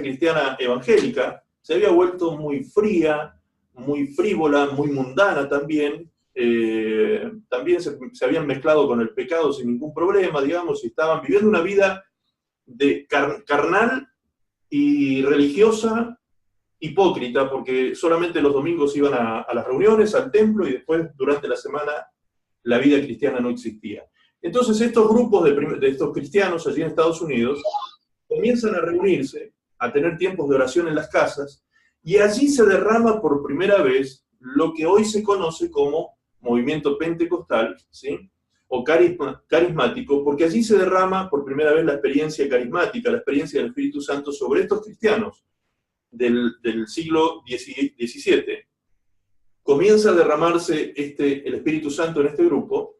[SPEAKER 1] cristiana evangélica, se había vuelto muy fría, muy frívola, muy mundana también. También se habían mezclado con el pecado sin ningún problema, digamos, y estaban viviendo una vida carnal y religiosa, hipócrita, porque solamente los domingos iban a las reuniones, al templo, y después durante la semana la vida cristiana no existía. Entonces estos grupos de estos cristianos allí en Estados Unidos comienzan a reunirse, a tener tiempos de oración en las casas, y allí se derrama por primera vez lo que hoy se conoce como movimiento pentecostal, ¿sí? o carismático, porque allí se derrama por primera vez la experiencia carismática, la experiencia del Espíritu Santo sobre estos cristianos del siglo XVII. Comienza a derramarse el Espíritu Santo en este grupo,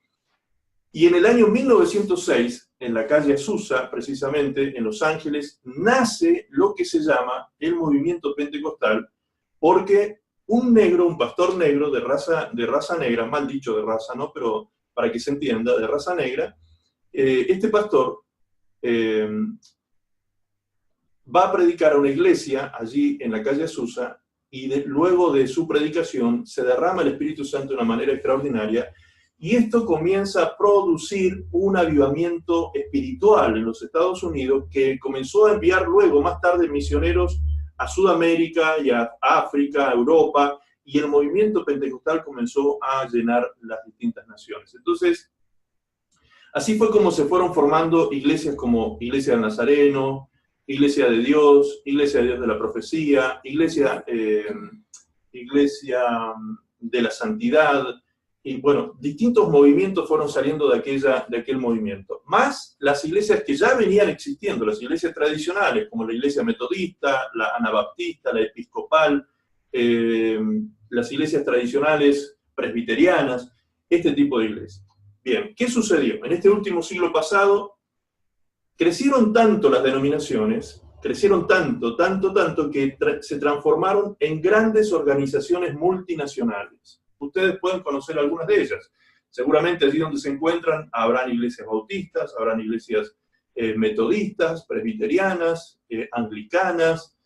[SPEAKER 1] y en el año 1906, en la calle Azusa, precisamente, en Los Ángeles, nace lo que se llama el movimiento pentecostal, porque un negro, un pastor negro de raza negra, mal dicho de raza, ¿no? Pero para que se entienda, de raza negra, este pastor va a predicar a una iglesia allí en la calle Azusa, y luego de su predicación se derrama el Espíritu Santo de una manera extraordinaria, y esto comienza a producir un avivamiento espiritual en los Estados Unidos, que comenzó a enviar luego, más tarde, misioneros a Sudamérica y a África, a Europa, y el movimiento pentecostal comenzó a llenar las distintas naciones. Entonces, así fue como se fueron formando iglesias como Iglesia del Nazareno, Iglesia de Dios de la Profecía, Iglesia de la Santidad, y bueno, distintos movimientos fueron saliendo de aquel movimiento. Más las iglesias que ya venían existiendo, las iglesias tradicionales, como la iglesia metodista, la anabaptista, la episcopal, las iglesias tradicionales presbiterianas, este tipo de iglesias. Bien, ¿qué sucedió? En este último siglo pasado, crecieron tanto las denominaciones, crecieron tanto, que se transformaron en grandes organizaciones multinacionales. Ustedes pueden conocer algunas de ellas. Seguramente allí donde se encuentran habrán iglesias bautistas, habrán iglesias metodistas, presbiterianas, anglicanas,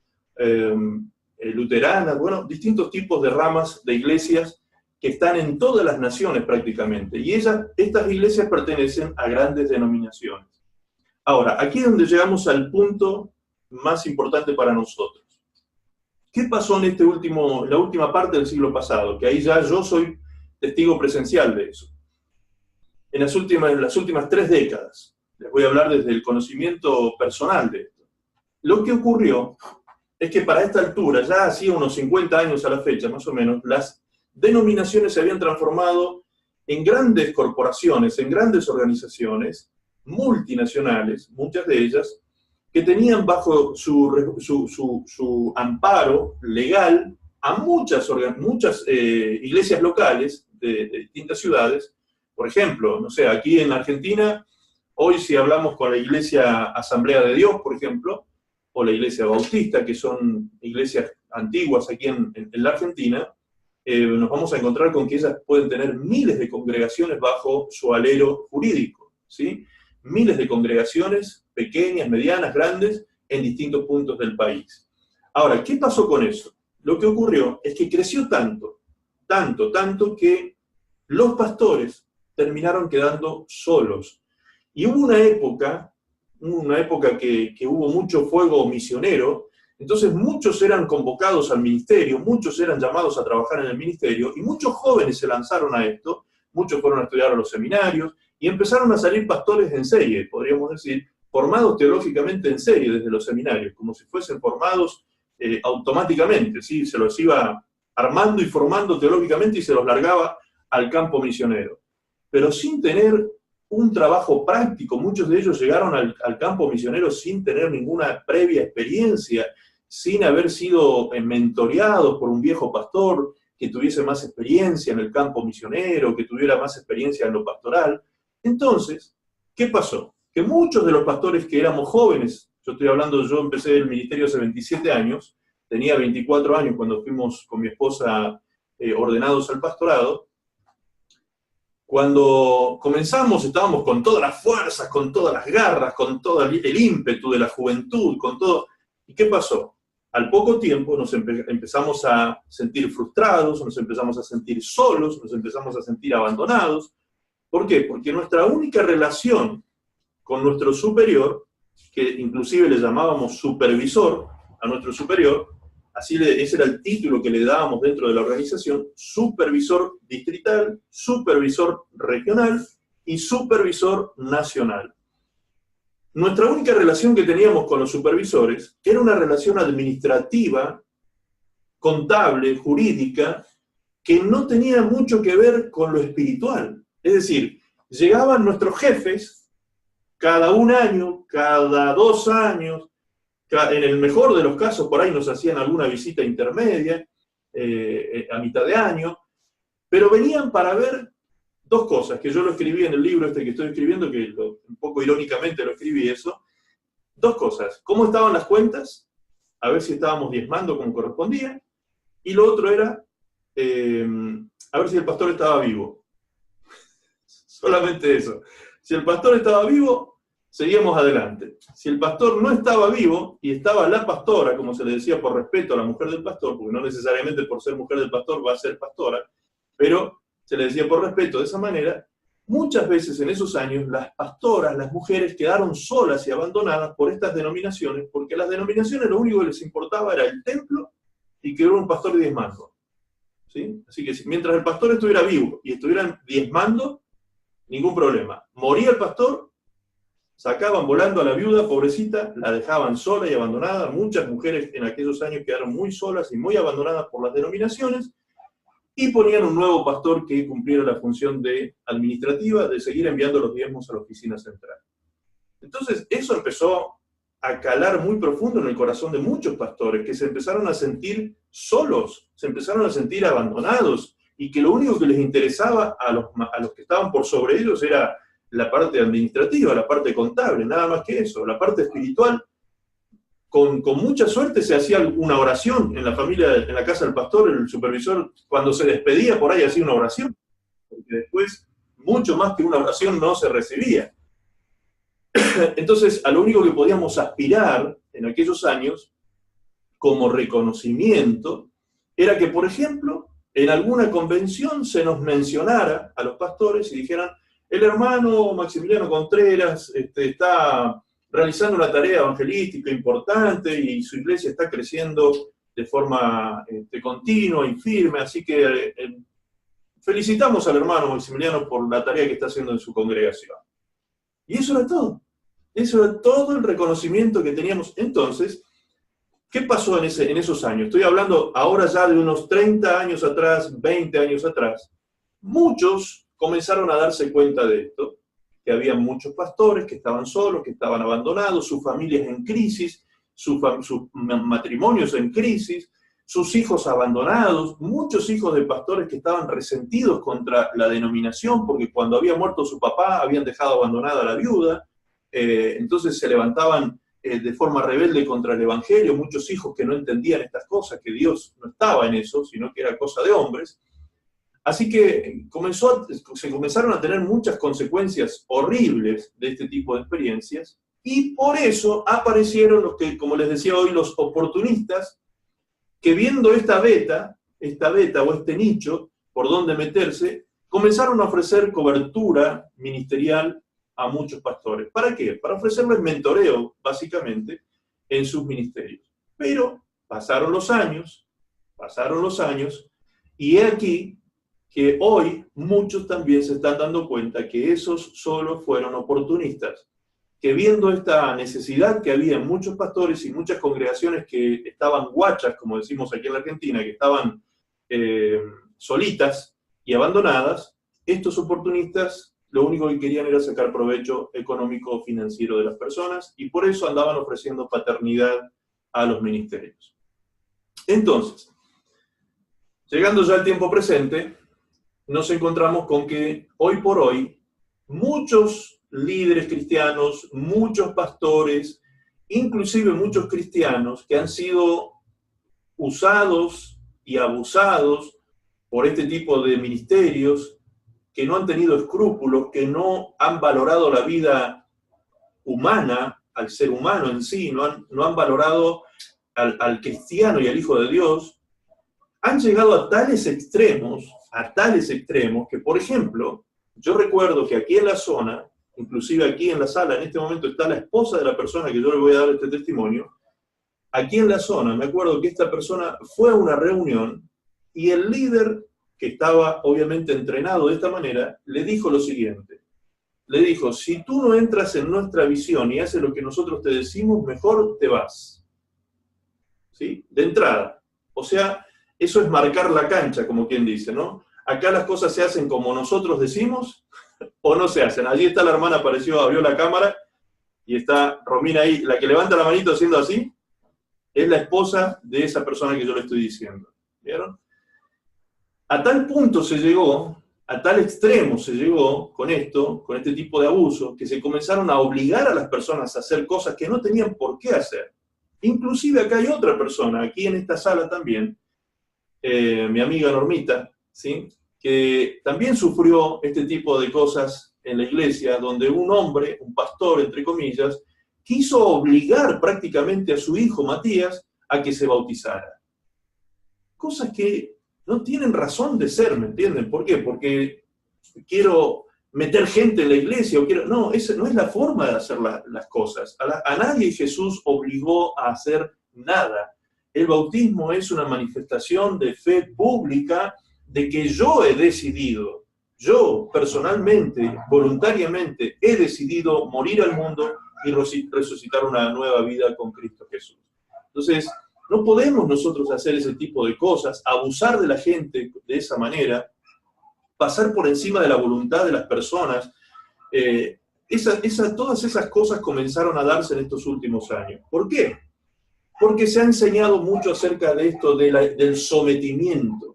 [SPEAKER 1] luteranas, bueno, distintos tipos de ramas de iglesias que están en todas las naciones prácticamente. Y estas iglesias pertenecen a grandes denominaciones. Ahora, aquí es donde llegamos al punto más importante para nosotros. ¿Qué pasó en la última parte del siglo pasado? Que ahí ya yo soy testigo presencial de eso. En las últimas 3 décadas, les voy a hablar desde el conocimiento personal de esto. Lo que ocurrió es que para esta altura, ya hacía unos 50 años a la fecha, más o menos, las denominaciones se habían transformado en grandes corporaciones, en grandes organizaciones multinacionales, muchas de ellas, que tenían bajo su amparo legal a muchas iglesias locales de distintas ciudades. Por ejemplo, no sé, aquí en Argentina, hoy si hablamos con la Iglesia Asamblea de Dios, por ejemplo, o la Iglesia Bautista, que son iglesias antiguas aquí en la Argentina, nos vamos a encontrar con que ellas pueden tener miles de congregaciones bajo su alero jurídico, ¿sí? Miles de congregaciones, pequeñas, medianas, grandes, en distintos puntos del país. Ahora, ¿qué pasó con eso? Lo que ocurrió es que creció tanto, que los pastores terminaron quedando solos. Y hubo una época que hubo mucho fuego misionero, entonces muchos eran convocados al ministerio, muchos eran llamados a trabajar en el ministerio, y muchos jóvenes se lanzaron a esto, muchos fueron a estudiar a los seminarios, y empezaron a salir pastores en serie, podríamos decir, formados teológicamente en serie desde los seminarios, como si fuesen formados automáticamente, ¿sí? Se los iba armando y formando teológicamente y se los largaba al campo misionero. Pero sin tener un trabajo práctico, muchos de ellos llegaron al campo misionero sin tener ninguna previa experiencia, sin haber sido mentoreados por un viejo pastor que tuviese más experiencia en el campo misionero, que tuviera más experiencia en lo pastoral. Entonces, ¿qué pasó? Que muchos de los pastores que éramos jóvenes, yo empecé el ministerio hace 27 años, tenía 24 años cuando fuimos con mi esposa ordenados al pastorado. Cuando comenzamos estábamos con todas las fuerzas, con todas las garras, con todo el ímpetu de la juventud, con todo. ¿Y qué pasó? Al poco tiempo nos empezamos a sentir frustrados, nos empezamos a sentir solos, nos empezamos a sentir abandonados. ¿Por qué? Porque nuestra única relación con nuestro superior, que inclusive le llamábamos supervisor a nuestro superior, ese era el título que le dábamos dentro de la organización, supervisor distrital, supervisor regional y supervisor nacional. Nuestra única relación que teníamos con los supervisores era una relación administrativa, contable, jurídica, que no tenía mucho que ver con lo espiritual. Es decir, llegaban nuestros jefes cada un año, cada 2 años, en el mejor de los casos por ahí nos hacían alguna visita intermedia, a mitad de año, pero venían para ver 2 cosas, que yo lo escribí en el libro este que estoy escribiendo, que un poco irónicamente lo escribí eso. 2 cosas, cómo estaban las cuentas, a ver si estábamos diezmando como correspondía, y lo otro era, a ver si el pastor estaba vivo. Solamente eso. Si el pastor estaba vivo, seguíamos adelante. Si el pastor no estaba vivo, y estaba la pastora, como se le decía por respeto a la mujer del pastor, porque no necesariamente por ser mujer del pastor va a ser pastora, pero se le decía por respeto de esa manera, muchas veces en esos años las pastoras, las mujeres, quedaron solas y abandonadas por estas denominaciones, porque a las denominaciones lo único que les importaba era el templo y que hubiera un pastor diezmando. ¿Sí? Así que mientras el pastor estuviera vivo y estuvieran diezmando, ningún problema. Moría el pastor, sacaban volando a la viuda, pobrecita, la dejaban sola y abandonada. Muchas mujeres en aquellos años quedaron muy solas y muy abandonadas por las denominaciones, y ponían un nuevo pastor que cumpliera la función administrativa de seguir enviando los diezmos a la oficina central. Entonces, eso empezó a calar muy profundo en el corazón de muchos pastores, que se empezaron a sentir solos, se empezaron a sentir abandonados, y que lo único que les interesaba a los que estaban por sobre ellos era la parte administrativa, la parte contable, nada más que eso. La parte espiritual, con mucha suerte se hacía una oración en la familia, en la casa del pastor, el supervisor, cuando se despedía por ahí hacía una oración, porque después, mucho más que una oración no se recibía. Entonces, a lo único que podíamos aspirar en aquellos años, como reconocimiento, era que, por ejemplo, en alguna convención se nos mencionara a los pastores y dijeran, el hermano Maximiliano Contreras está realizando una tarea evangelística importante y su iglesia está creciendo de forma continua y firme, así que felicitamos al hermano Maximiliano por la tarea que está haciendo en su congregación. Y eso era todo. Eso era todo el reconocimiento que teníamos. Entonces, ¿qué pasó en esos años? Estoy hablando ahora ya de unos 30 años atrás, 20 años atrás. Muchos comenzaron a darse cuenta de esto, que había muchos pastores que estaban solos, que estaban abandonados, sus familias en crisis, sus matrimonios en crisis, sus hijos abandonados, muchos hijos de pastores que estaban resentidos contra la denominación, porque cuando había muerto su papá habían dejado abandonada a la viuda, entonces se levantaban de forma rebelde contra el evangelio, muchos hijos que no entendían estas cosas, que Dios no estaba en eso, sino que era cosa de hombres. Así que se comenzaron a tener muchas consecuencias horribles de este tipo de experiencias, y por eso aparecieron los que, como les decía hoy, los oportunistas, que viendo esta beta o este nicho por donde meterse, comenzaron a ofrecer cobertura ministerial a muchos pastores. ¿Para qué? Para ofrecerles mentoreo, básicamente, en sus ministerios. Pero pasaron los años, y he aquí que hoy muchos también se están dando cuenta que esos solo fueron oportunistas, que viendo esta necesidad que había en muchos pastores y muchas congregaciones que estaban guachas, como decimos aquí en la Argentina, que estaban solitas y abandonadas, estos oportunistas lo único que querían era sacar provecho económico o financiero de las personas, y por eso andaban ofreciendo paternidad a los ministerios. Entonces, llegando ya al tiempo presente, nos encontramos con que hoy por hoy muchos líderes cristianos, muchos pastores, inclusive muchos cristianos que han sido usados y abusados por este tipo de ministerios, que no han tenido escrúpulos, que no han valorado la vida humana, al ser humano en sí, no han valorado al cristiano y al Hijo de Dios, han llegado a tales extremos, que, por ejemplo, yo recuerdo que aquí en la zona, inclusive aquí en la sala, en este momento está la esposa de la persona que yo le voy a dar este testimonio. Aquí en la zona, me acuerdo que esta persona fue a una reunión y el líder, que estaba obviamente entrenado de esta manera, le dijo lo siguiente. Le dijo, si tú no entras en nuestra visión y haces lo que nosotros te decimos, mejor te vas. ¿Sí? De entrada. O sea, eso es marcar la cancha, como quien dice, ¿no? Acá las cosas se hacen como nosotros decimos, o no se hacen. Allí está la hermana, apareció, abrió la cámara, y está Romina ahí, la que levanta la manito haciendo así, es la esposa de esa persona que yo le estoy diciendo. ¿Vieron? A tal punto se llegó, a tal extremo se llegó con esto, con este tipo de abuso, que se comenzaron a obligar a las personas a hacer cosas que no tenían por qué hacer. Inclusive acá hay otra persona, aquí en esta sala también, mi amiga Normita, ¿sí?, que también sufrió este tipo de cosas en la iglesia, donde un hombre, un pastor, entre comillas, quiso obligar prácticamente a su hijo Matías a que se bautizara. Cosas que no tienen razón de ser, ¿me entienden? ¿Por qué? Porque quiero meter gente en la iglesia, o quiero... No, esa no es la forma de hacer las cosas. A nadie Jesús obligó a hacer nada. El bautismo es una manifestación de fe pública, de que yo he decidido, yo personalmente, voluntariamente, he decidido morir al mundo y resucitar una nueva vida con Cristo Jesús. Entonces, no podemos nosotros hacer ese tipo de cosas, abusar de la gente de esa manera, pasar por encima de la voluntad de las personas. Todas esas cosas comenzaron a darse en estos últimos años. ¿Por qué? Porque se ha enseñado mucho acerca de esto, del sometimiento,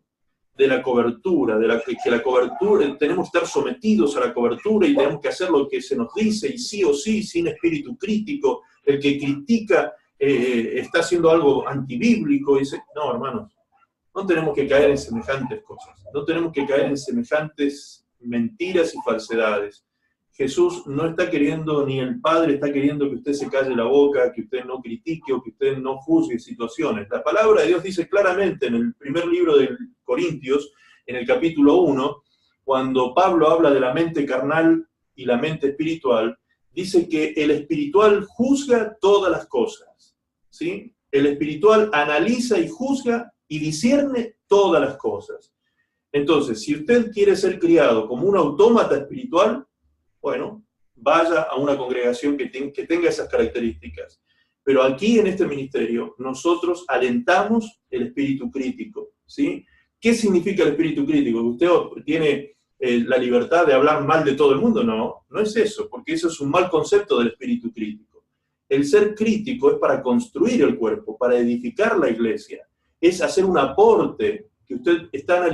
[SPEAKER 1] de la cobertura, que la cobertura, tenemos que estar sometidos a la cobertura y tenemos que hacer lo que se nos dice, y sí o sí, sin espíritu crítico. El que critica está haciendo algo antibíblico. No, hermanos, no tenemos que caer en semejantes cosas, no tenemos que caer en semejantes mentiras y falsedades. Jesús no está queriendo, ni el Padre está queriendo que usted se calle la boca, que usted no critique o que usted no juzgue situaciones. La palabra de Dios dice claramente en el primer libro de Corintios, en el capítulo 1, cuando Pablo habla de la mente carnal y la mente espiritual, dice que el espiritual juzga todas las cosas, ¿sí? El espiritual analiza y juzga y discierne todas las cosas. Entonces, si usted quiere ser criado como un autómata espiritual, bueno, vaya a una congregación que tenga esas características. Pero aquí en este ministerio nosotros alentamos el espíritu crítico, ¿sí? ¿Qué significa el espíritu crítico? ¿Usted tiene la libertad de hablar mal de todo el mundo? No, no es eso, porque eso es un mal concepto del espíritu crítico. El ser crítico es para construir el cuerpo, para edificar la iglesia, es hacer un aporte que usted está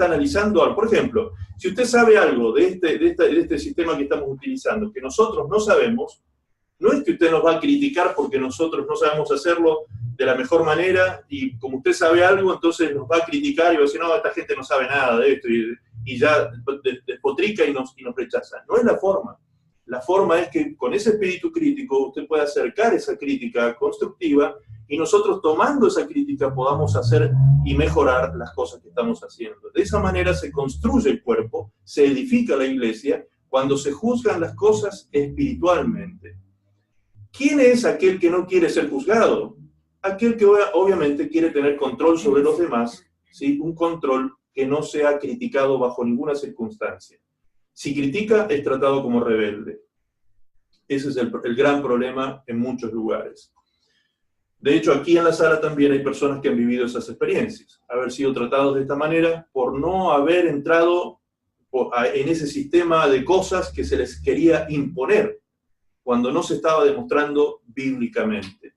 [SPEAKER 1] analizando. Por ejemplo, si usted sabe algo de este sistema que estamos utilizando, que nosotros no sabemos, no es que usted nos va a criticar porque nosotros no sabemos hacerlo de la mejor manera, y como usted sabe algo, entonces nos va a criticar y va a decir, no, esta gente no sabe nada de esto, y ya despotrica y nos rechaza. No es la forma. La forma es que con ese espíritu crítico usted puede acercar esa crítica constructiva, y nosotros, tomando esa crítica, podamos hacer y mejorar las cosas que estamos haciendo. De esa manera se construye el cuerpo, se edifica la iglesia, cuando se juzgan las cosas espiritualmente. ¿Quién es aquel que no quiere ser juzgado? Aquel que obviamente quiere tener control sobre los demás, ¿sí? Un control que no sea criticado bajo ninguna circunstancia. Si critica, es tratado como rebelde. Ese es el gran problema en muchos lugares. De hecho, aquí en la sala también hay personas que han vivido esas experiencias, haber sido tratados de esta manera por no haber entrado en ese sistema de cosas que se les quería imponer, cuando no se estaba demostrando bíblicamente.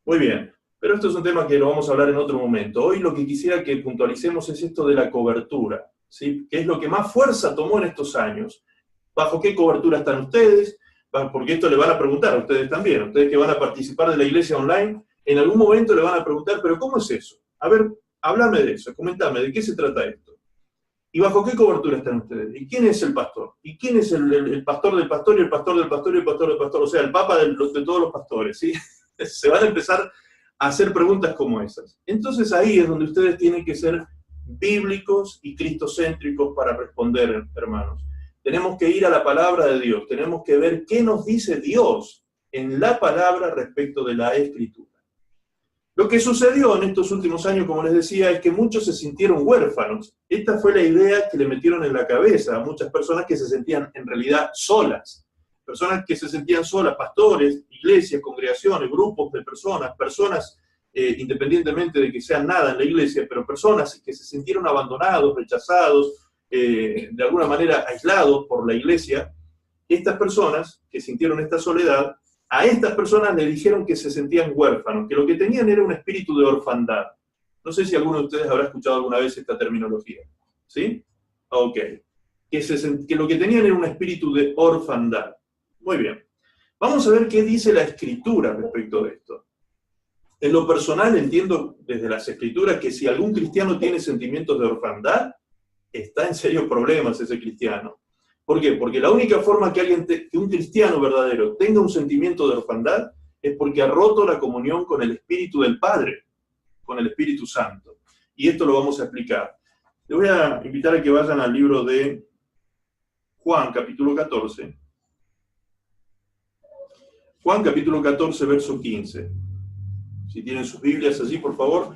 [SPEAKER 1] Muy bien, pero esto es un tema que lo vamos a hablar en otro momento. Hoy lo que quisiera que puntualicemos es esto de la cobertura, ¿sí? Que es lo que más fuerza tomó en estos años. ¿Bajo qué cobertura están ustedes? Porque esto le van a preguntar a ustedes también, ustedes que van a participar de la iglesia online, en algún momento le van a preguntar, pero ¿cómo es eso? A ver, háblame de eso, comentame, ¿de qué se trata esto? ¿Y bajo qué cobertura están ustedes? ¿Y quién es el pastor? ¿Y quién es el pastor del pastor y el pastor del pastor y el pastor del pastor? O sea, el papa de todos los pastores, ¿sí? Se van a empezar a hacer preguntas como esas. Entonces ahí es donde ustedes tienen que ser bíblicos y cristocéntricos para responder, hermanos. Tenemos que ir a la palabra de Dios, tenemos que ver qué nos dice Dios en la palabra respecto de la Escritura. Lo que sucedió en estos últimos años, como les decía, es que muchos se sintieron huérfanos. Esta fue la idea que le metieron en la cabeza a muchas personas que se sentían en realidad solas. Personas que se sentían solas, pastores, iglesias, congregaciones, grupos de personas independientemente de que sean nada en la iglesia, pero personas que se sintieron abandonados, rechazados, de alguna manera aislados por la iglesia, estas personas que sintieron esta soledad, a estas personas le dijeron que se sentían huérfanos, que lo que tenían era un espíritu de orfandad. No sé si alguno de ustedes habrá escuchado alguna vez esta terminología. ¿Sí? Ok. Que lo que tenían era un espíritu de orfandad. Muy bien. Vamos a ver qué dice la Escritura respecto de esto. En lo personal entiendo desde las Escrituras que si algún cristiano tiene sentimientos de orfandad, está en serios problemas ese cristiano. ¿Por qué? Porque la única forma que un cristiano verdadero tenga un sentimiento de orfandad es porque ha roto la comunión con el Espíritu del Padre, con el Espíritu Santo. Y esto lo vamos a explicar. Les voy a invitar a que vayan al libro de Juan, capítulo 14. Juan, capítulo 14, verso 15. Si tienen sus Biblias allí, por favor.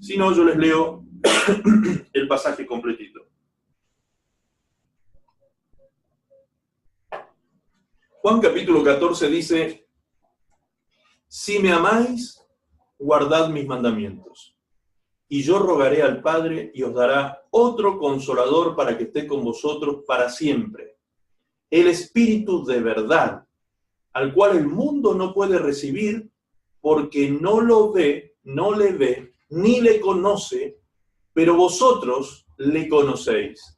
[SPEAKER 1] Si no, yo les leo el pasaje completito. Juan capítulo 14 dice, si me amáis, guardad mis mandamientos, y yo rogaré al Padre y os dará otro consolador para que esté con vosotros para siempre, el Espíritu de verdad, al cual el mundo no puede recibir porque no lo ve, no le ve, ni le conoce, pero vosotros le conocéis,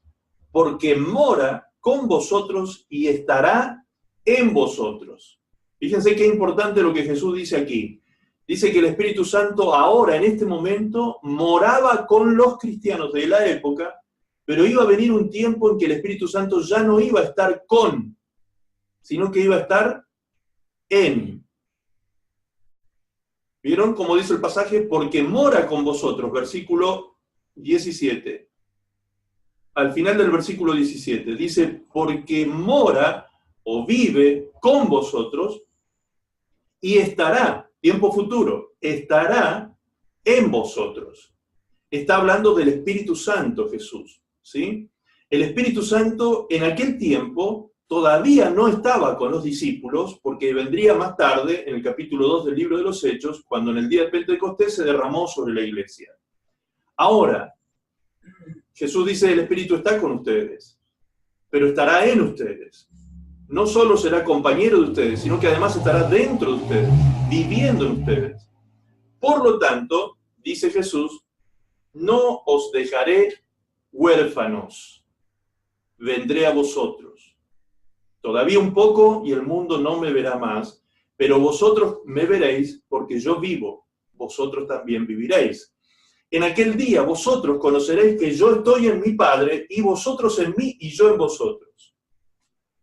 [SPEAKER 1] porque mora con vosotros y estará en vosotros. Fíjense qué importante lo que Jesús dice aquí. Dice que el Espíritu Santo ahora, en este momento, moraba con los cristianos de la época, pero iba a venir un tiempo en que el Espíritu Santo ya no iba a estar con, sino que iba a estar en. ¿Vieron cómo dice el pasaje? Porque mora con vosotros, versículo 17. Al final del versículo 17, dice, porque mora o vive con vosotros y estará, tiempo futuro, estará en vosotros. Está hablando del Espíritu Santo, Jesús, ¿sí? El Espíritu Santo en aquel tiempo todavía no estaba con los discípulos, porque vendría más tarde, en el capítulo 2 del libro de los Hechos, cuando en el día de Pentecostés se derramó sobre la iglesia. Ahora, Jesús dice, el Espíritu está con ustedes, pero estará en ustedes. No solo será compañero de ustedes, sino que además estará dentro de ustedes, viviendo en ustedes. Por lo tanto, dice Jesús, no os dejaré huérfanos, vendré a vosotros. Todavía un poco y el mundo no me verá más, pero vosotros me veréis porque yo vivo, vosotros también viviréis. En aquel día vosotros conoceréis que yo estoy en mi Padre y vosotros en mí y yo en vosotros.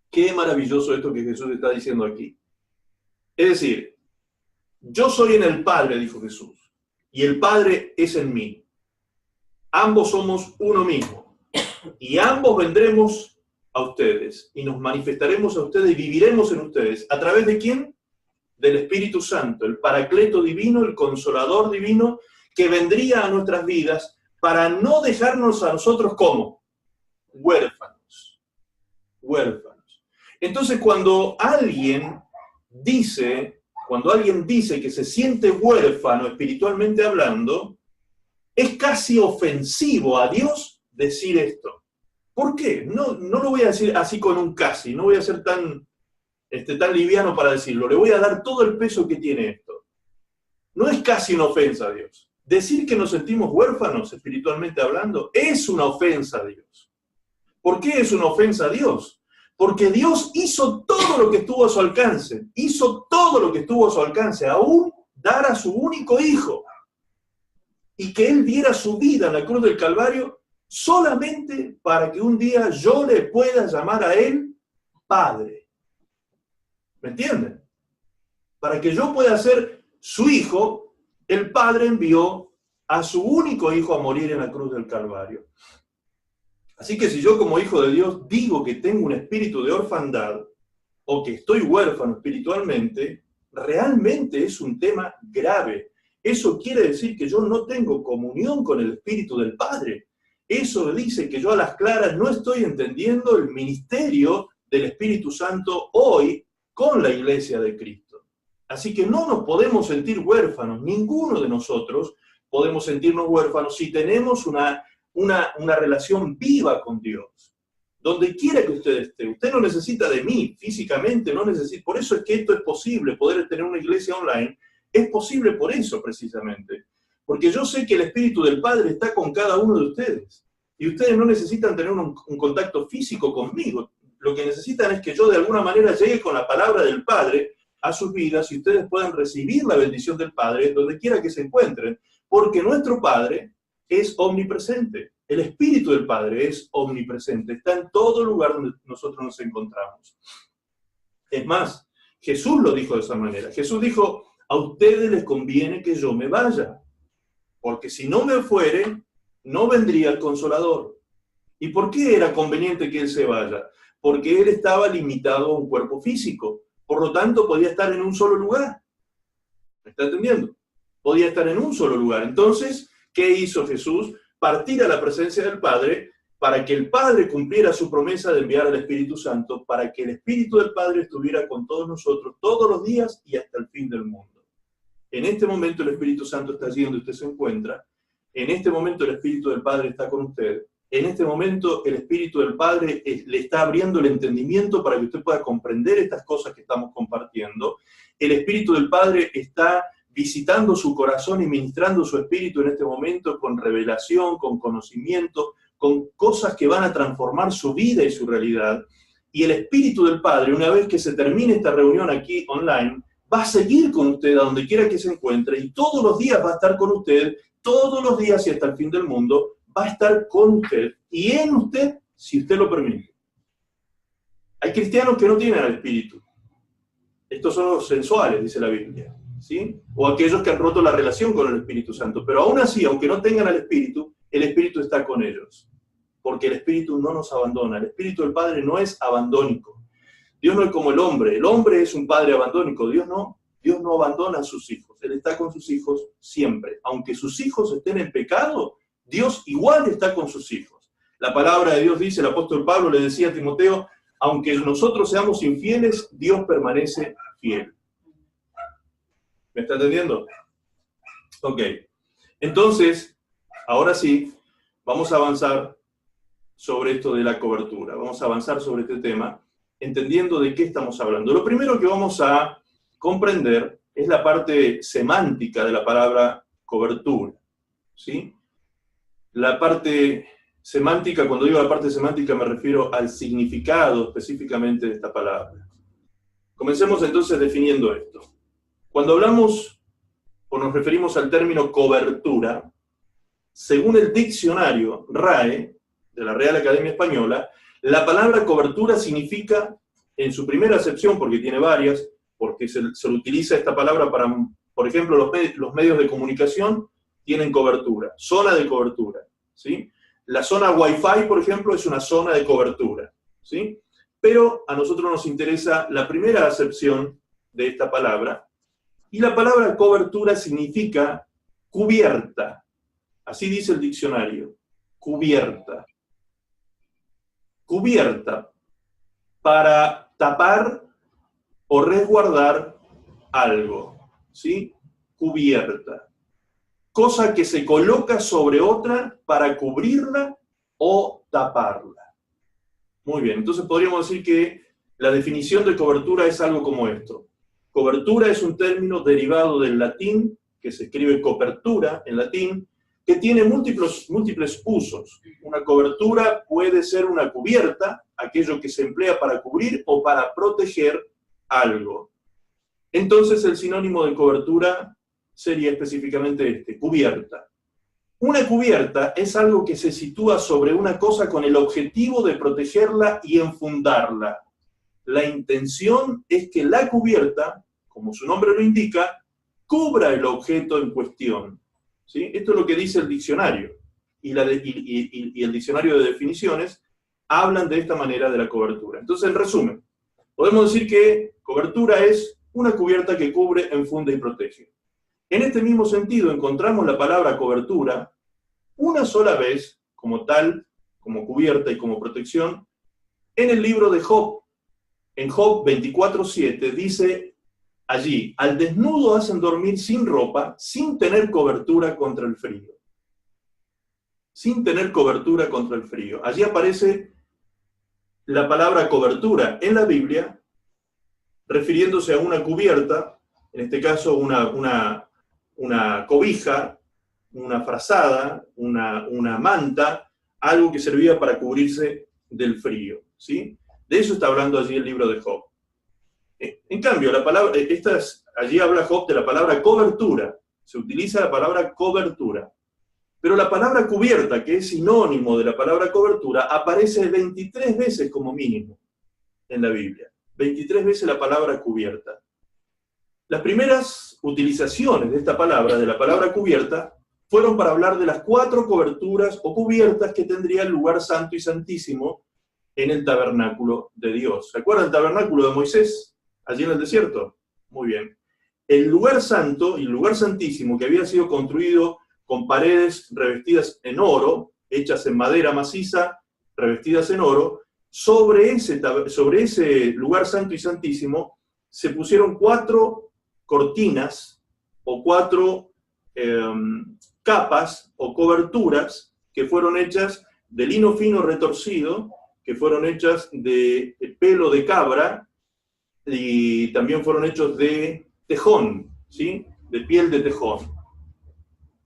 [SPEAKER 1] Qué maravilloso esto que Jesús está diciendo aquí. Es decir, yo soy en el Padre, dijo Jesús, y el Padre es en mí. Ambos somos uno mismo, y ambos vendremos a ustedes, y nos manifestaremos a ustedes, y viviremos en ustedes. ¿A través de quién? Del Espíritu Santo, el Paracleto divino, el Consolador divino, que vendría a nuestras vidas para no dejarnos a nosotros como huérfanos. Huérfanos. Entonces, cuando alguien dice que se siente huérfano espiritualmente hablando, es casi ofensivo a Dios decir esto. ¿Por qué? No lo voy a decir así con un casi, no voy a ser tan liviano para decirlo, le voy a dar todo el peso que tiene esto. No es casi una ofensa a Dios. Decir que nos sentimos huérfanos espiritualmente hablando es una ofensa a Dios. ¿Por qué es una ofensa a Dios? Porque Dios hizo todo lo que estuvo a su alcance, aún dar a su único hijo, y que Él diera su vida en la cruz del Calvario solamente para que un día yo le pueda llamar a Él Padre. ¿Me entienden? Para que yo pueda ser su hijo, el Padre envió a su único hijo a morir en la cruz del Calvario. Así que si yo como hijo de Dios digo que tengo un espíritu de orfandad o que estoy huérfano espiritualmente, realmente es un tema grave. Eso quiere decir que yo no tengo comunión con el Espíritu del Padre. Eso dice que yo a las claras no estoy entendiendo el ministerio del Espíritu Santo hoy con la Iglesia de Cristo. Así que no nos podemos sentir huérfanos, ninguno de nosotros podemos sentirnos huérfanos si tenemos una una relación viva con Dios. Donde quiera que usted esté, usted no necesita de mí físicamente, no necesita. Por eso es que esto es posible, poder tener una iglesia online, es posible por eso precisamente. Porque yo sé que el Espíritu del Padre está con cada uno de ustedes. Y ustedes no necesitan tener un contacto físico conmigo. Lo que necesitan es que yo de alguna manera llegue con la palabra del Padre a sus vidas y ustedes puedan recibir la bendición del Padre donde quiera que se encuentren. Porque nuestro Padre es omnipresente. El Espíritu del Padre es omnipresente. Está en todo lugar donde nosotros nos encontramos. Es más, Jesús lo dijo de esa manera. Jesús dijo, a ustedes les conviene que yo me vaya. Porque si no me fuere, no vendría el Consolador. ¿Y por qué era conveniente que Él se vaya? Porque Él estaba limitado a un cuerpo físico. Por lo tanto, podía estar en un solo lugar. ¿Me está entendiendo? Podía estar en un solo lugar. Entonces, ¿qué hizo Jesús? Partir a la presencia del Padre para que el Padre cumpliera su promesa de enviar al Espíritu Santo, para que el Espíritu del Padre estuviera con todos nosotros todos los días y hasta el fin del mundo. En este momento el Espíritu Santo está allí donde usted se encuentra. En este momento el Espíritu del Padre está con usted. En este momento el Espíritu del Padre le está abriendo el entendimiento para que usted pueda comprender estas cosas que estamos compartiendo. El Espíritu del Padre está visitando su corazón y ministrando su espíritu en este momento con revelación, con conocimiento, con cosas que van a transformar su vida y su realidad. Y el Espíritu del Padre, una vez que se termine esta reunión aquí online, va a seguir con usted a donde quiera que se encuentre y todos los días va a estar con usted, todos los días y hasta el fin del mundo, va a estar con usted y en usted, si usted lo permite. Hay cristianos que no tienen al Espíritu. Estos son los sensuales, dice la Biblia, ¿sí? O aquellos que han roto la relación con el Espíritu Santo. Pero aún así, aunque no tengan al Espíritu, el Espíritu está con ellos. Porque el Espíritu no nos abandona. El Espíritu del Padre no es abandónico. Dios no es como el hombre. El hombre es un padre abandónico. Dios no. Dios no abandona a sus hijos. Él está con sus hijos siempre. Aunque sus hijos estén en pecado, Dios igual está con sus hijos. La palabra de Dios dice, el apóstol Pablo le decía a Timoteo, aunque nosotros seamos infieles, Dios permanece fiel. ¿Me está entendiendo? Ok. Entonces, ahora sí, vamos a avanzar sobre esto de la cobertura. Vamos a avanzar sobre este tema, entendiendo de qué estamos hablando. Lo primero que vamos a comprender es la parte semántica de la palabra cobertura, ¿sí? La parte semántica, cuando digo la parte semántica me refiero al significado específicamente de esta palabra. Comencemos entonces definiendo esto. Cuando hablamos o nos referimos al término cobertura, según el diccionario RAE, de la Real Academia Española, la palabra cobertura significa, en su primera acepción, porque tiene varias, porque se utiliza esta palabra para, por ejemplo, los medios de comunicación tienen cobertura, zona de cobertura, ¿sí? La zona Wi-Fi, por ejemplo, es una zona de cobertura, ¿sí? Pero a nosotros nos interesa la primera acepción de esta palabra, y la palabra cobertura significa cubierta. Así dice el diccionario, cubierta. Cubierta, para tapar o resguardar algo, ¿sí? Cubierta. Cosa que se coloca sobre otra para cubrirla o taparla. Muy bien, entonces podríamos decir que la definición de cobertura es algo como esto. Cobertura es un término derivado del latín, que se escribe copertura en latín, que tiene múltiples usos. Una cobertura puede ser una cubierta, aquello que se emplea para cubrir o para proteger algo. Entonces el sinónimo de cobertura sería específicamente este, cubierta. Una cubierta es algo que se sitúa sobre una cosa con el objetivo de protegerla y enfundarla. La intención es que la cubierta, como su nombre lo indica, cubra el objeto en cuestión. ¿Sí? Esto es lo que dice el diccionario. Y el diccionario de definiciones hablan de esta manera de la cobertura. Entonces, en resumen, podemos decir que cobertura es una cubierta que cubre, enfunda y protege. En este mismo sentido, encontramos la palabra cobertura una sola vez, como tal, como cubierta y como protección, en el libro de Job. En Job 24:7 dice allí, al desnudo hacen dormir sin ropa, sin tener cobertura contra el frío. sin tener cobertura contra el frío. Allí aparece la palabra cobertura en la Biblia, refiriéndose a una cubierta, en este caso una cobija, una frazada, una manta, algo que servía para cubrirse del frío, ¿sí? De eso está hablando allí el libro de Job. En cambio, allí habla Job de la palabra cobertura, se utiliza la palabra cobertura, pero la palabra cubierta, que es sinónimo de la palabra cobertura, aparece 23 veces como mínimo en la Biblia. 23 veces la palabra cubierta. Las primeras utilizaciones de esta palabra, de la palabra cubierta, fueron para hablar de las 4 coberturas o cubiertas que tendría el lugar santo y santísimo en el tabernáculo de Dios. ¿Se acuerdan del tabernáculo de Moisés, allí en el desierto? Muy bien. El lugar santo y el lugar santísimo, que había sido construido con paredes revestidas en oro, hechas en madera maciza, revestidas en oro, sobre ese lugar santo y santísimo se pusieron 4 cortinas o 4 capas o coberturas que fueron hechas de lino fino retorcido, que fueron hechas de pelo de cabra y también fueron hechos de tejón, ¿sí? De piel de tejón.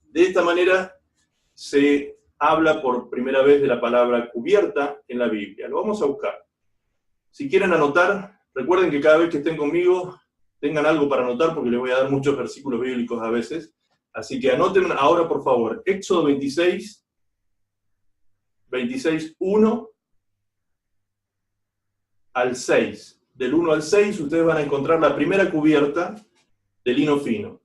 [SPEAKER 1] De esta manera se habla por primera vez de la palabra cubierta en la Biblia. Lo vamos a buscar. Si quieren anotar, recuerden que cada vez que estén conmigo, tengan algo para anotar, porque les voy a dar muchos versículos bíblicos a veces. Así que anoten ahora, por favor, Éxodo 26, 1 al 6. Del 1 al 6 ustedes van a encontrar la primera cubierta de lino fino.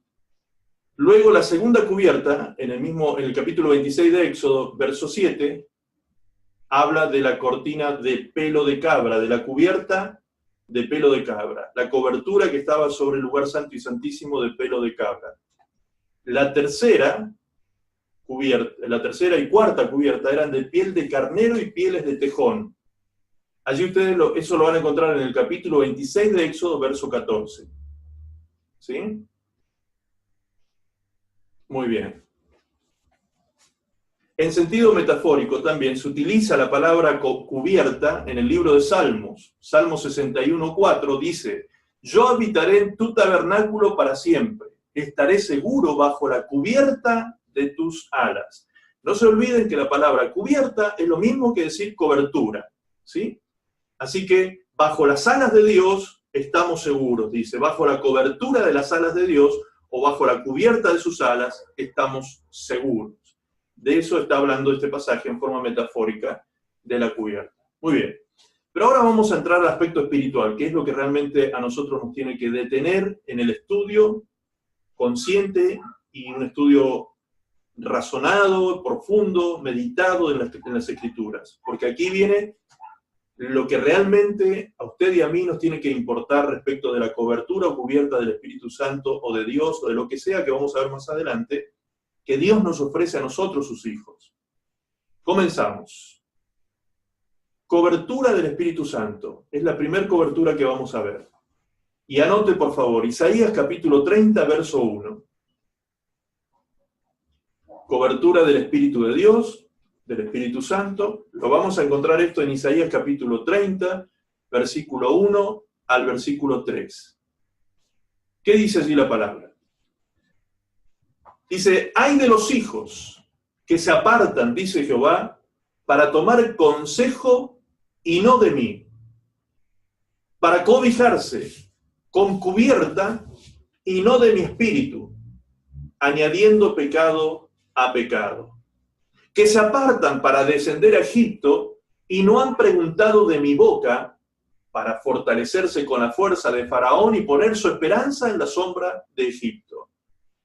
[SPEAKER 1] Luego la segunda cubierta, en el capítulo 26 de Éxodo, verso 7, habla de la cortina de pelo de cabra, de la cubierta de pelo de cabra, la cobertura que estaba sobre el lugar santo y santísimo de pelo de cabra. La tercera y cuarta cubierta eran de piel de carnero y pieles de tejón. Allí ustedes eso lo van a encontrar en el capítulo 26 de Éxodo, verso 14. ¿Sí? Muy bien. En sentido metafórico también se utiliza la palabra cubierta en el libro de Salmos. Salmo 61:4 dice: yo habitaré en tu tabernáculo para siempre, estaré seguro bajo la cubierta de tus alas. No se olviden que la palabra cubierta es lo mismo que decir cobertura, ¿sí? Así que bajo las alas de Dios estamos seguros, dice, bajo la cobertura de las alas de Dios o bajo la cubierta de sus alas estamos seguros. De eso está hablando este pasaje en forma metafórica de la cubierta. Muy bien. Pero ahora vamos a entrar al aspecto espiritual, que es lo que realmente a nosotros nos tiene que detener en el estudio consciente y un estudio razonado, profundo, meditado en las Escrituras. Porque aquí viene lo que realmente a usted y a mí nos tiene que importar respecto de la cobertura o cubierta del Espíritu Santo o de Dios o de lo que sea que vamos a ver más adelante, que Dios nos ofrece a nosotros, sus hijos. Comenzamos. Cobertura del Espíritu Santo. Es la primera cobertura que vamos a ver. Y anote, por favor, Isaías capítulo 30, verso 1. Cobertura del Espíritu de Dios, del Espíritu Santo. Lo vamos a encontrar esto en Isaías capítulo 30, versículo 1 al versículo 3. ¿Qué dice allí la palabra? Dice: ay de los hijos que se apartan, dice Jehová, para tomar consejo y no de mí, para cobijarse con cubierta y no de mi espíritu, añadiendo pecado a pecado. Que se apartan para descender a Egipto y no han preguntado de mi boca, para fortalecerse con la fuerza de Faraón y poner su esperanza en la sombra de Egipto.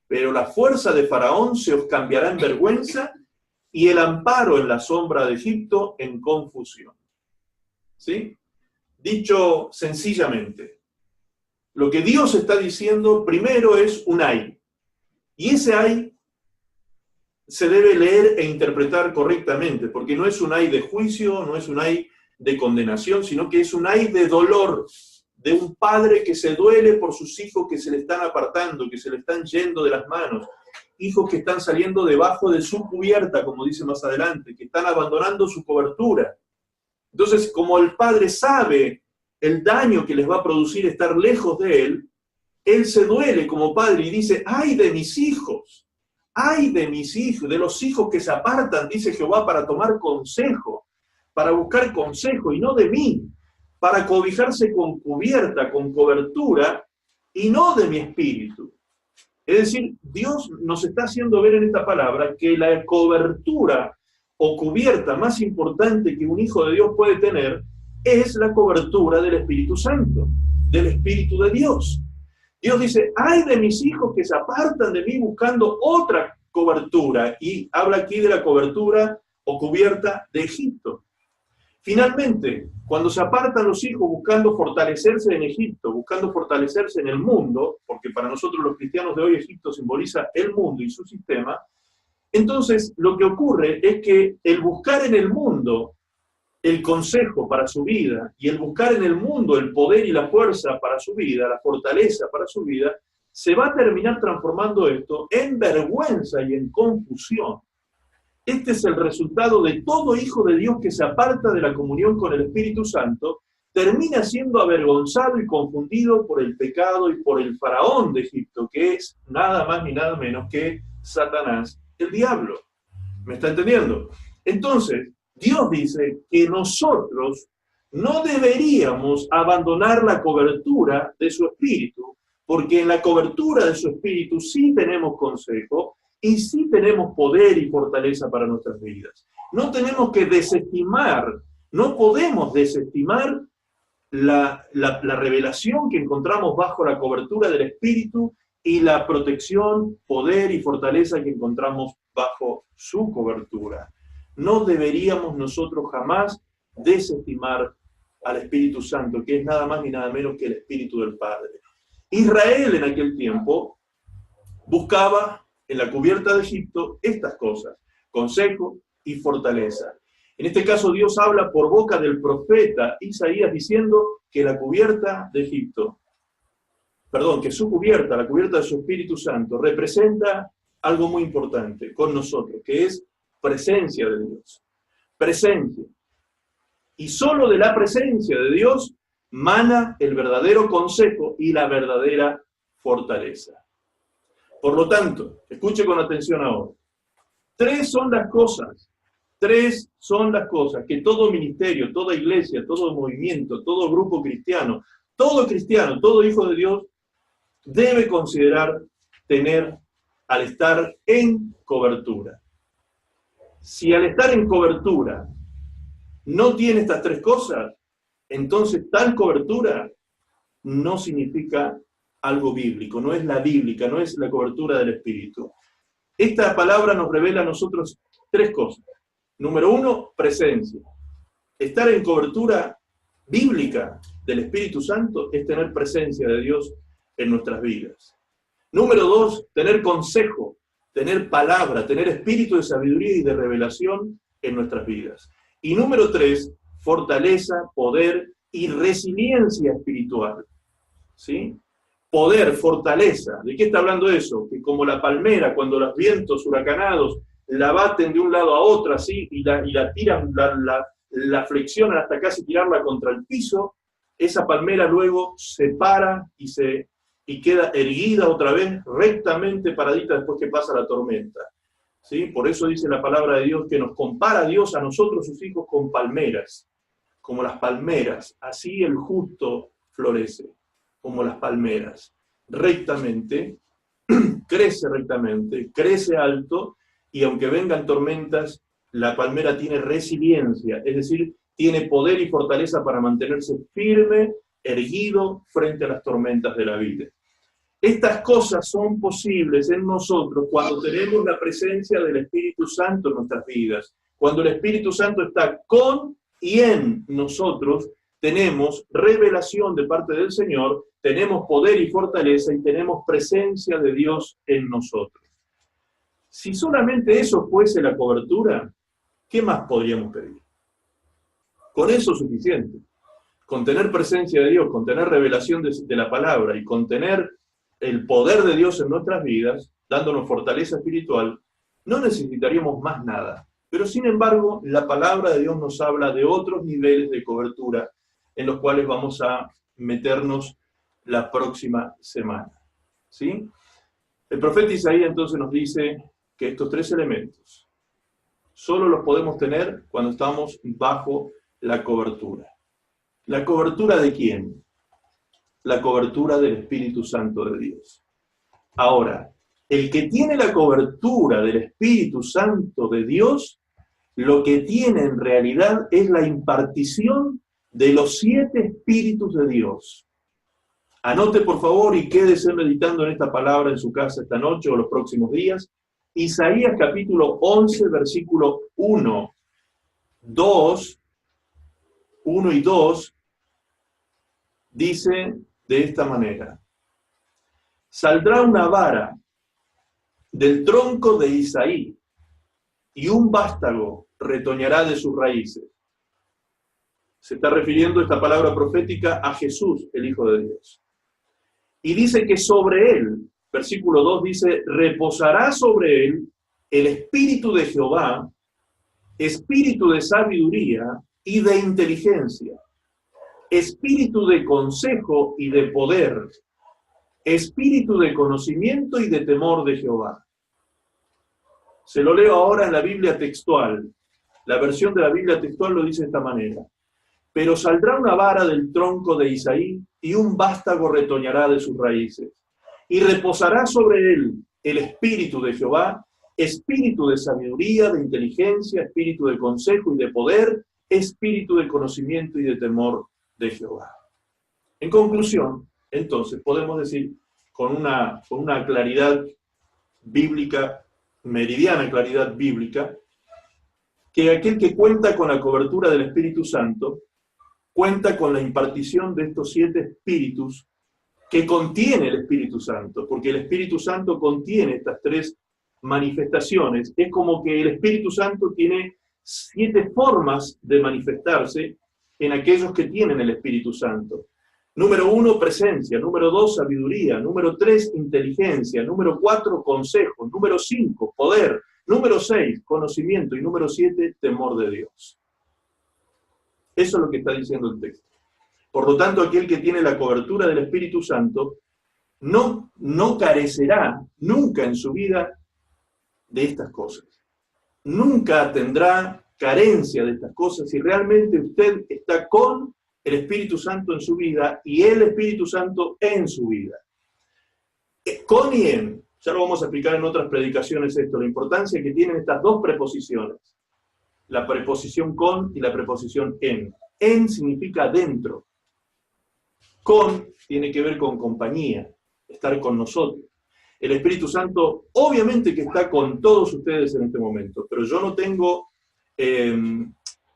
[SPEAKER 1] Pero la fuerza de Faraón se os cambiará en vergüenza y el amparo en la sombra de Egipto en confusión. ¿Sí? Dicho sencillamente, lo que Dios está diciendo primero es un ay. Y ese ay se debe leer e interpretar correctamente, porque no es un ay de juicio, no es un ay de condenación, sino que es un ay de dolor, de un padre que se duele por sus hijos que se le están apartando, que se le están yendo de las manos, hijos que están saliendo debajo de su cubierta, como dice más adelante, que están abandonando su cobertura. Entonces, como el padre sabe el daño que les va a producir estar lejos de él se duele como padre y dice, ¡ay de mis hijos! ¡Ay de mis hijos! De los hijos que se apartan, dice Jehová, para tomar consejo, para buscar consejo, y no de mí, para cobijarse con cubierta, con cobertura, y no de mi espíritu. Es decir, Dios nos está haciendo ver en esta palabra que la cobertura o cubierta más importante que un hijo de Dios puede tener es la cobertura del Espíritu Santo, del Espíritu de Dios. Dios dice, ¡ay de mis hijos que se apartan de mí buscando otra cobertura! Y habla aquí de la cobertura o cubierta de Egipto. Finalmente, cuando se apartan los hijos buscando fortalecerse en Egipto, buscando fortalecerse en el mundo, porque para nosotros los cristianos de hoy Egipto simboliza el mundo y su sistema, entonces lo que ocurre es que el buscar en el mundo el consejo para su vida y el buscar en el mundo el poder y la fuerza para su vida, la fortaleza para su vida, se va a terminar transformando esto en vergüenza y en confusión. Este es el resultado de todo hijo de Dios que se aparta de la comunión con el Espíritu Santo, termina siendo avergonzado y confundido por el pecado y por el faraón de Egipto, que es nada más ni nada menos que Satanás, el diablo. ¿Me está entendiendo? Entonces, Dios dice que nosotros no deberíamos abandonar la cobertura de su Espíritu, porque en la cobertura de su Espíritu sí tenemos consejo y sí tenemos poder y fortaleza para nuestras vidas. No tenemos que desestimar, no podemos desestimar la revelación que encontramos bajo la cobertura del Espíritu y la protección, poder y fortaleza que encontramos bajo su cobertura. No deberíamos nosotros jamás desestimar al Espíritu Santo, que es nada más ni nada menos que el Espíritu del Padre. Israel en aquel tiempo buscaba en la cubierta de Egipto estas cosas, consejo y fortaleza. En este caso Dios habla por boca del profeta Isaías diciendo que la cubierta de Egipto, que su cubierta, la cubierta de su Espíritu Santo, representa algo muy importante con nosotros, que es presencia de Dios. Presencia. Y solo de la presencia de Dios mana el verdadero consejo y la verdadera fortaleza. Por lo tanto, escuche con atención ahora. Tres son las cosas que todo ministerio, toda iglesia, todo movimiento, todo grupo cristiano, todo hijo de Dios debe considerar tener al estar en cobertura. Si al estar en cobertura no tiene estas tres cosas, entonces tal cobertura no significa algo bíblico, no es la bíblica, no es la cobertura del Espíritu. Esta palabra nos revela a nosotros tres cosas. Número uno, presencia. Estar en cobertura bíblica del Espíritu Santo es tener presencia de Dios en nuestras vidas. Número dos, tener consejo, tener palabra, tener espíritu de sabiduría y de revelación en nuestras vidas. Y número tres, fortaleza, poder y resiliencia espiritual. ¿Sí? Poder, fortaleza. ¿De qué está hablando eso? Que como la palmera, cuando los vientos huracanados la baten de un lado a otro así y la tiran, la flexionan hasta casi tirarla contra el piso, esa palmera luego se para y queda erguida otra vez, rectamente paradita después que pasa la tormenta. ¿Sí? Por eso dice la palabra de Dios que nos compara a Dios, a nosotros sus hijos, con palmeras, como las palmeras. Así el justo florece, como las palmeras. Rectamente, crece alto, y aunque vengan tormentas, la palmera tiene resiliencia, es decir, tiene poder y fortaleza para mantenerse firme, erguido frente a las tormentas de la vida. Estas cosas son posibles en nosotros cuando tenemos la presencia del Espíritu Santo en nuestras vidas. Cuando el Espíritu Santo está con y en nosotros, tenemos revelación de parte del Señor, tenemos poder y fortaleza y tenemos presencia de Dios en nosotros. Si solamente eso fuese la cobertura, ¿qué más podríamos pedir? Con eso es suficiente. Con tener presencia de Dios, con tener revelación de la palabra y con tener el poder de Dios en nuestras vidas, dándonos fortaleza espiritual, no necesitaríamos más nada. Pero sin embargo, la palabra de Dios nos habla de otros niveles de cobertura en los cuales vamos a meternos la próxima semana. ¿Sí? El profeta Isaías entonces nos dice que estos tres elementos solo los podemos tener cuando estamos bajo la cobertura. ¿La cobertura de quién? La cobertura del Espíritu Santo de Dios. Ahora, el que tiene la cobertura del Espíritu Santo de Dios, lo que tiene en realidad es la impartición de los 7 Espíritus de Dios. Anote por favor y quédese meditando en esta palabra en su casa esta noche o los próximos días. Isaías capítulo 11, versículo 1 y 2, dice de esta manera: saldrá una vara del tronco de Isaí, y un vástago retoñará de sus raíces. Se está refiriendo esta palabra profética a Jesús, el Hijo de Dios. Y dice que sobre él, versículo 2 dice, reposará sobre él el Espíritu de Jehová, Espíritu de sabiduría y de inteligencia, Espíritu de consejo y de poder, Espíritu de conocimiento y de temor de Jehová. Se lo leo ahora en la Biblia textual. La versión de la Biblia textual lo dice de esta manera: pero saldrá una vara del tronco de Isaí, y un vástago retoñará de sus raíces. Y reposará sobre él el Espíritu de Jehová, Espíritu de sabiduría, de inteligencia, Espíritu de consejo y de poder, Espíritu de conocimiento y de temor de Jehová. En conclusión, entonces, podemos decir con una claridad bíblica, meridiana claridad bíblica, que aquel que cuenta con la cobertura del Espíritu Santo cuenta con la impartición de estos 7 espíritus que contiene el Espíritu Santo, porque el Espíritu Santo contiene estas 3 manifestaciones. Es como que el Espíritu Santo tiene 7 formas de manifestarse en aquellos que tienen el Espíritu Santo. Número 1, presencia. Número 2, sabiduría. Número 3, inteligencia. Número 4, consejo. Número 5, poder. Número 6, conocimiento. Y número 7, temor de Dios. Eso es lo que está diciendo el texto. Por lo tanto, aquel que tiene la cobertura del Espíritu Santo no carecerá nunca en su vida de estas cosas. Nunca tendrá carencia de estas cosas si realmente usted está con el Espíritu Santo en su vida y el Espíritu Santo en su vida. Con y en. Ya lo vamos a explicar en otras predicaciones esto, la importancia que tienen estas 2 preposiciones. La preposición con y la preposición en. En significa dentro. Con tiene que ver con compañía, estar con nosotros. El Espíritu Santo obviamente que está con todos ustedes en este momento, pero yo no tengo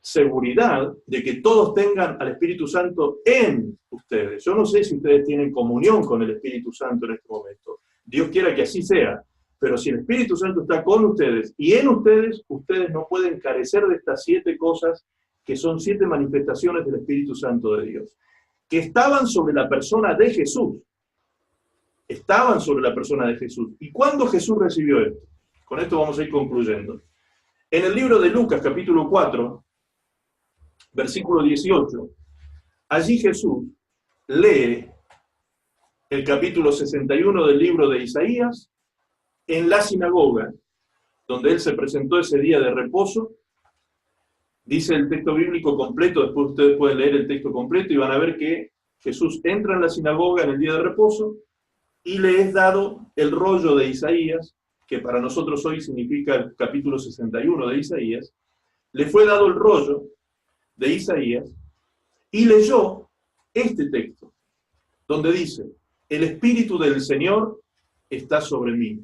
[SPEAKER 1] seguridad de que todos tengan al Espíritu Santo en ustedes. Yo no sé si ustedes tienen comunión con el Espíritu Santo en este momento. Dios quiera que así sea. Pero si el Espíritu Santo está con ustedes y en ustedes, ustedes no pueden carecer de estas 7 cosas que son 7 manifestaciones del Espíritu Santo de Dios, que estaban sobre la persona de Jesús. Estaban sobre la persona de Jesús. ¿Y cuándo Jesús recibió esto? Con esto vamos a ir concluyendo. En el libro de Lucas, capítulo 4, versículo 18, allí Jesús lee el capítulo 61 del libro de Isaías, en la sinagoga, donde él se presentó ese día de reposo. Dice el texto bíblico completo, después ustedes pueden leer el texto completo y van a ver que Jesús entra en la sinagoga en el día de reposo y le es dado el rollo de Isaías, que para nosotros hoy significa el capítulo 61 de Isaías. Le fue dado el rollo de Isaías y leyó este texto, donde dice: el Espíritu del Señor está sobre mí,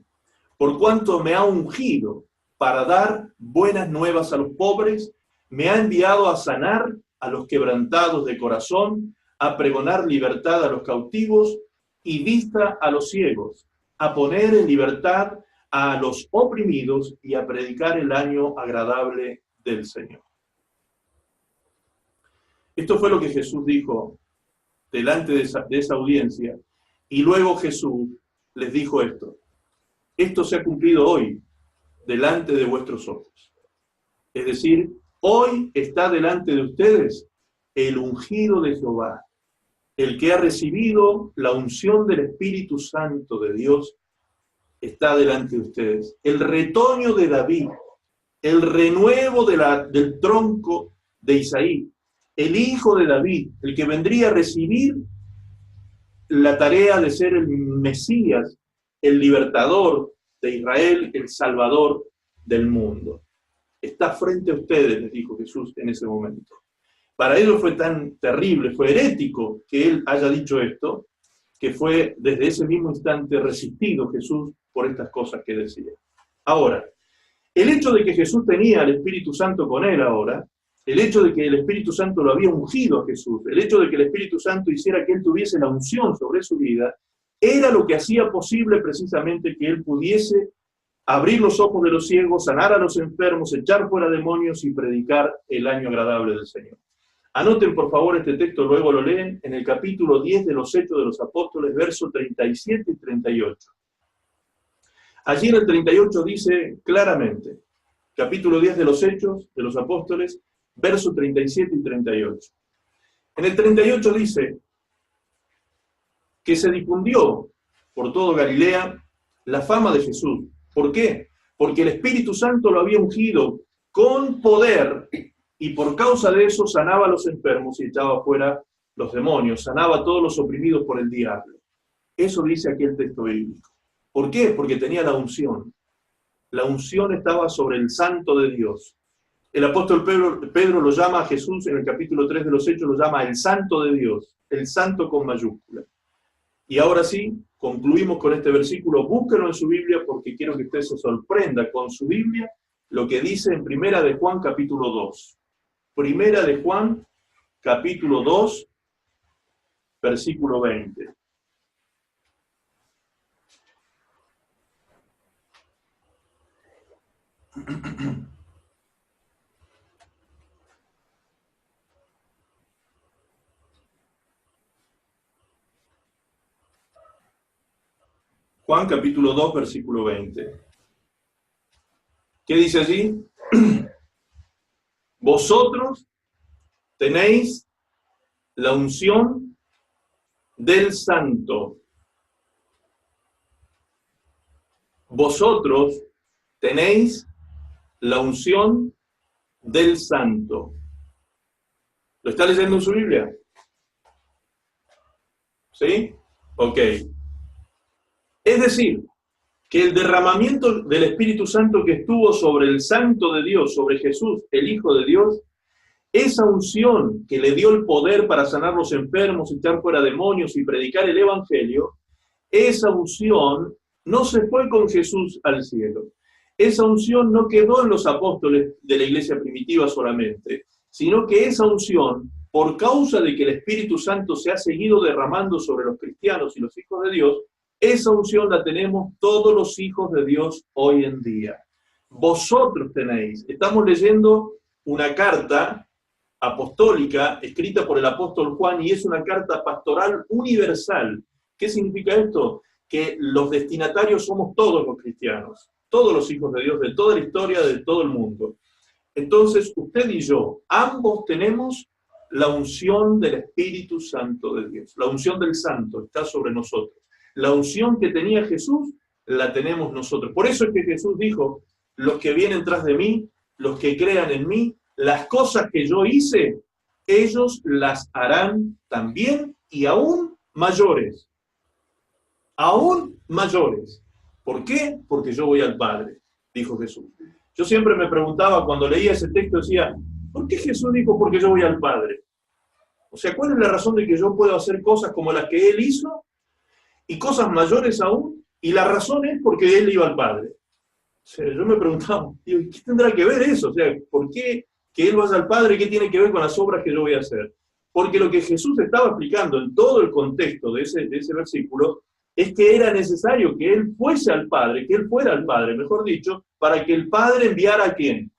[SPEAKER 1] por cuanto me ha ungido para dar buenas nuevas a los pobres, me ha enviado a sanar a los quebrantados de corazón, a pregonar libertad a los cautivos y vista a los ciegos, a poner en libertad a los oprimidos y a predicar el año agradable del Señor. Esto fue lo que Jesús dijo delante de esa audiencia, y luego Jesús les dijo esto: esto se ha cumplido hoy, delante de vuestros ojos. Es decir, hoy está delante de ustedes el ungido de Jehová, el que ha recibido la unción del Espíritu Santo de Dios, está delante de ustedes. El retoño de David, el renuevo del tronco de Isaí, el hijo de David, el que vendría a recibir la tarea de ser el Mesías, el libertador de Israel, el salvador del mundo. Está frente a ustedes, les dijo Jesús en ese momento. Para ellos fue tan terrible, fue herético que él haya dicho esto, que fue desde ese mismo instante resistido Jesús por estas cosas que decía. Ahora, el hecho de que Jesús tenía al Espíritu Santo con él ahora, el hecho de que el Espíritu Santo lo había ungido a Jesús, el hecho de que el Espíritu Santo hiciera que él tuviese la unción sobre su vida, era lo que hacía posible precisamente que él pudiese abrir los ojos de los ciegos, sanar a los enfermos, echar fuera demonios y predicar el año agradable del Señor. Anoten por favor este texto, luego lo leen en el capítulo 10 de los Hechos de los Apóstoles, versos 37 y 38. Allí en el 38 dice claramente, capítulo 10 de los Hechos de los Apóstoles, versos 37 y 38. En el 38 dice que se difundió por todo Galilea la fama de Jesús. ¿Por qué? Porque el Espíritu Santo lo había ungido con poder y por causa de eso sanaba a los enfermos y echaba fuera los demonios, sanaba a todos los oprimidos por el diablo. Eso dice aquí el texto bíblico. ¿Por qué? Porque tenía la unción. La unción estaba sobre el Santo de Dios. El apóstol Pedro lo llama a Jesús en el capítulo 3 de los Hechos, lo llama el Santo de Dios, el Santo con mayúscula. Y ahora sí, concluimos con este versículo. Búsquenlo en su Biblia porque quiero que usted se sorprenda con su Biblia lo que dice en Primera de Juan capítulo 2. Primera de Juan capítulo 2, versículo 20. Juan capítulo 2, versículo 20. ¿Qué dice allí? Vosotros tenéis la unción del Santo. Vosotros tenéis la unción del Santo. ¿Lo está leyendo en su Biblia? ¿Sí? Ok. Es decir, que el derramamiento del Espíritu Santo que estuvo sobre el Santo de Dios, sobre Jesús, el Hijo de Dios, esa unción que le dio el poder para sanar los enfermos, echar fuera demonios y predicar el Evangelio, esa unción no se fue con Jesús al cielo. Esa unción no quedó en los apóstoles de la iglesia primitiva solamente, sino que esa unción, por causa de que el Espíritu Santo se ha seguido derramando sobre los cristianos y los hijos de Dios, esa unción la tenemos todos los hijos de Dios hoy en día. Vosotros tenéis. Estamos leyendo una carta apostólica escrita por el apóstol Juan y es una carta pastoral universal. ¿Qué significa esto? Que los destinatarios somos todos los cristianos, todos los hijos de Dios, de toda la historia, de todo el mundo. Entonces, usted y yo, ambos tenemos la unción del Espíritu Santo de Dios. La unción del Santo está sobre nosotros. La unción que tenía Jesús, la tenemos nosotros. Por eso es que Jesús dijo, los que vienen tras de mí, los que crean en mí, las cosas que yo hice, ellos las harán también y aún mayores. Aún mayores. ¿Por qué? Porque yo voy al Padre, dijo Jesús. Yo siempre me preguntaba cuando leía ese texto, decía, ¿por qué Jesús dijo porque yo voy al Padre? O sea, ¿cuál es la razón de que yo puedo hacer cosas como las que Él hizo y cosas mayores aún? Y la razón es porque Él iba al Padre. O sea, yo me preguntaba, ¿qué tendrá que ver eso? O sea, ¿por qué que Él vaya al Padre? ¿Qué tiene que ver con las obras que yo voy a hacer? Porque lo que Jesús estaba explicando en todo el contexto de ese versículo es que era necesario que Él fuese al Padre, que Él fuera al Padre, mejor dicho, para que el Padre enviara ¿a quién?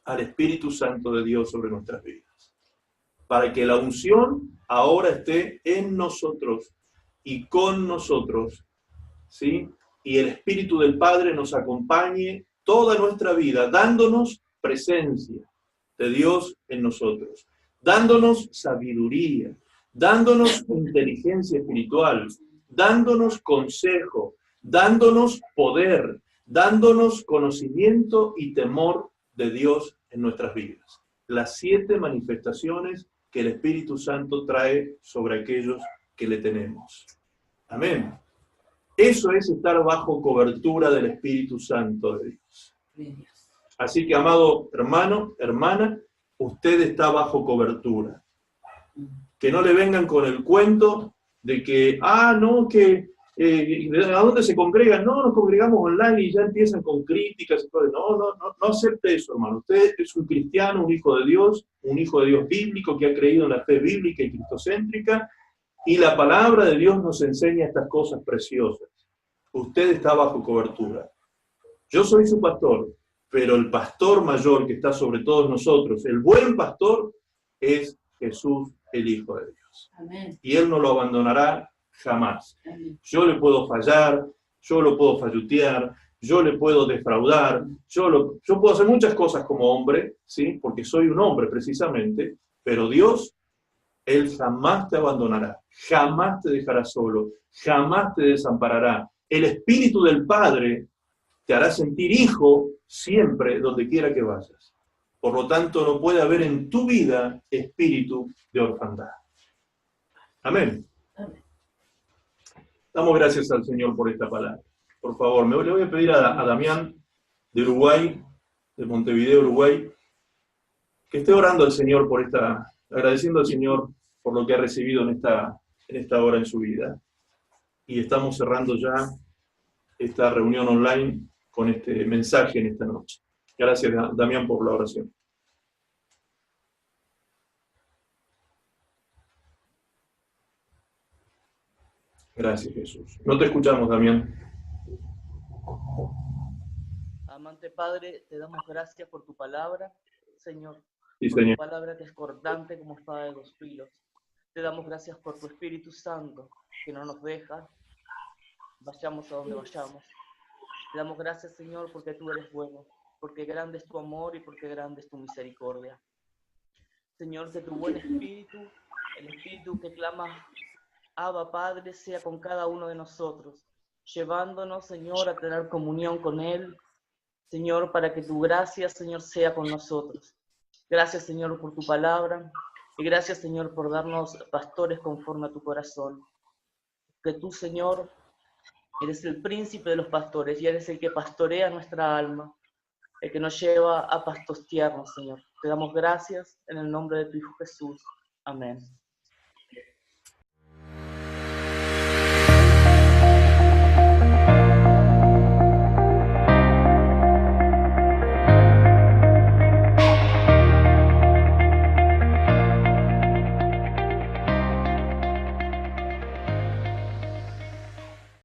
[SPEAKER 1] Al Espíritu Santo de Dios sobre nuestras vidas. Para que la unción ahora esté en nosotros y con nosotros, ¿sí? y el Espíritu del Padre nos acompañe toda nuestra vida, dándonos presencia de Dios en nosotros, dándonos sabiduría, dándonos inteligencia espiritual, dándonos consejo, dándonos poder, dándonos conocimiento y temor de Dios en nuestras vidas. Las 7 manifestaciones que el Espíritu Santo trae sobre aquellos que le tenemos. Amén. Eso es estar bajo cobertura del Espíritu Santo de Dios. Así que, amado hermano, hermana, usted está bajo cobertura. Que no le vengan con el cuento de que, no, que ¿a dónde se congregan? No, nos congregamos online y ya empiezan con críticas. No acepte eso, hermano. Usted es un cristiano, un hijo de Dios bíblico que ha creído en la fe bíblica y cristocéntrica, y la palabra de Dios nos enseña estas cosas preciosas. Usted está bajo cobertura. Yo soy su pastor, pero el pastor mayor que está sobre todos nosotros, el buen pastor, es Jesús, el Hijo de Dios. Amén. Y Él no lo abandonará jamás. Amén. Yo le puedo fallar, yo lo puedo fallutear, yo le puedo defraudar, yo puedo hacer muchas cosas como hombre, ¿sí? Porque soy un hombre precisamente, pero Dios, Él jamás te abandonará, jamás te dejará solo, jamás te desamparará. El Espíritu del Padre te hará sentir hijo siempre, donde quiera que vayas. Por lo tanto, no puede haber en tu vida espíritu de orfandad. Amén. Damos gracias al Señor por esta palabra. Por favor, le voy a pedir a Damián de Uruguay, de Montevideo, Uruguay, que esté orando al Señor por agradeciendo al Señor por lo que ha recibido en esta hora en su vida. Y estamos cerrando ya esta reunión online con este mensaje en esta noche. Gracias, Damián, por la oración. Gracias, Jesús. No te escuchamos, Damián.
[SPEAKER 3] Amante Padre, te damos gracias por tu palabra, Señor.
[SPEAKER 1] Sí,
[SPEAKER 3] por
[SPEAKER 1] Señor.
[SPEAKER 3] Tu palabra que es cortante como espada de 2 filos. Te damos gracias por tu Espíritu Santo, que no nos deja, vayamos a donde vayamos. Te damos gracias, Señor, porque tú eres bueno, porque grande es tu amor y porque grande es tu misericordia. Señor, que tu buen espíritu, el espíritu que clama Abba Padre, sea con cada uno de nosotros, llevándonos, Señor, a tener comunión con Él, Señor, para que tu gracia, Señor, sea con nosotros. Gracias, Señor, por tu palabra, y gracias, Señor, por darnos pastores conforme a tu corazón. Que tú, Señor, eres el príncipe de los pastores y eres el que pastorea nuestra alma, el que nos lleva a pastos tiernos, Señor. Te damos gracias en el nombre de tu Hijo Jesús. Amén.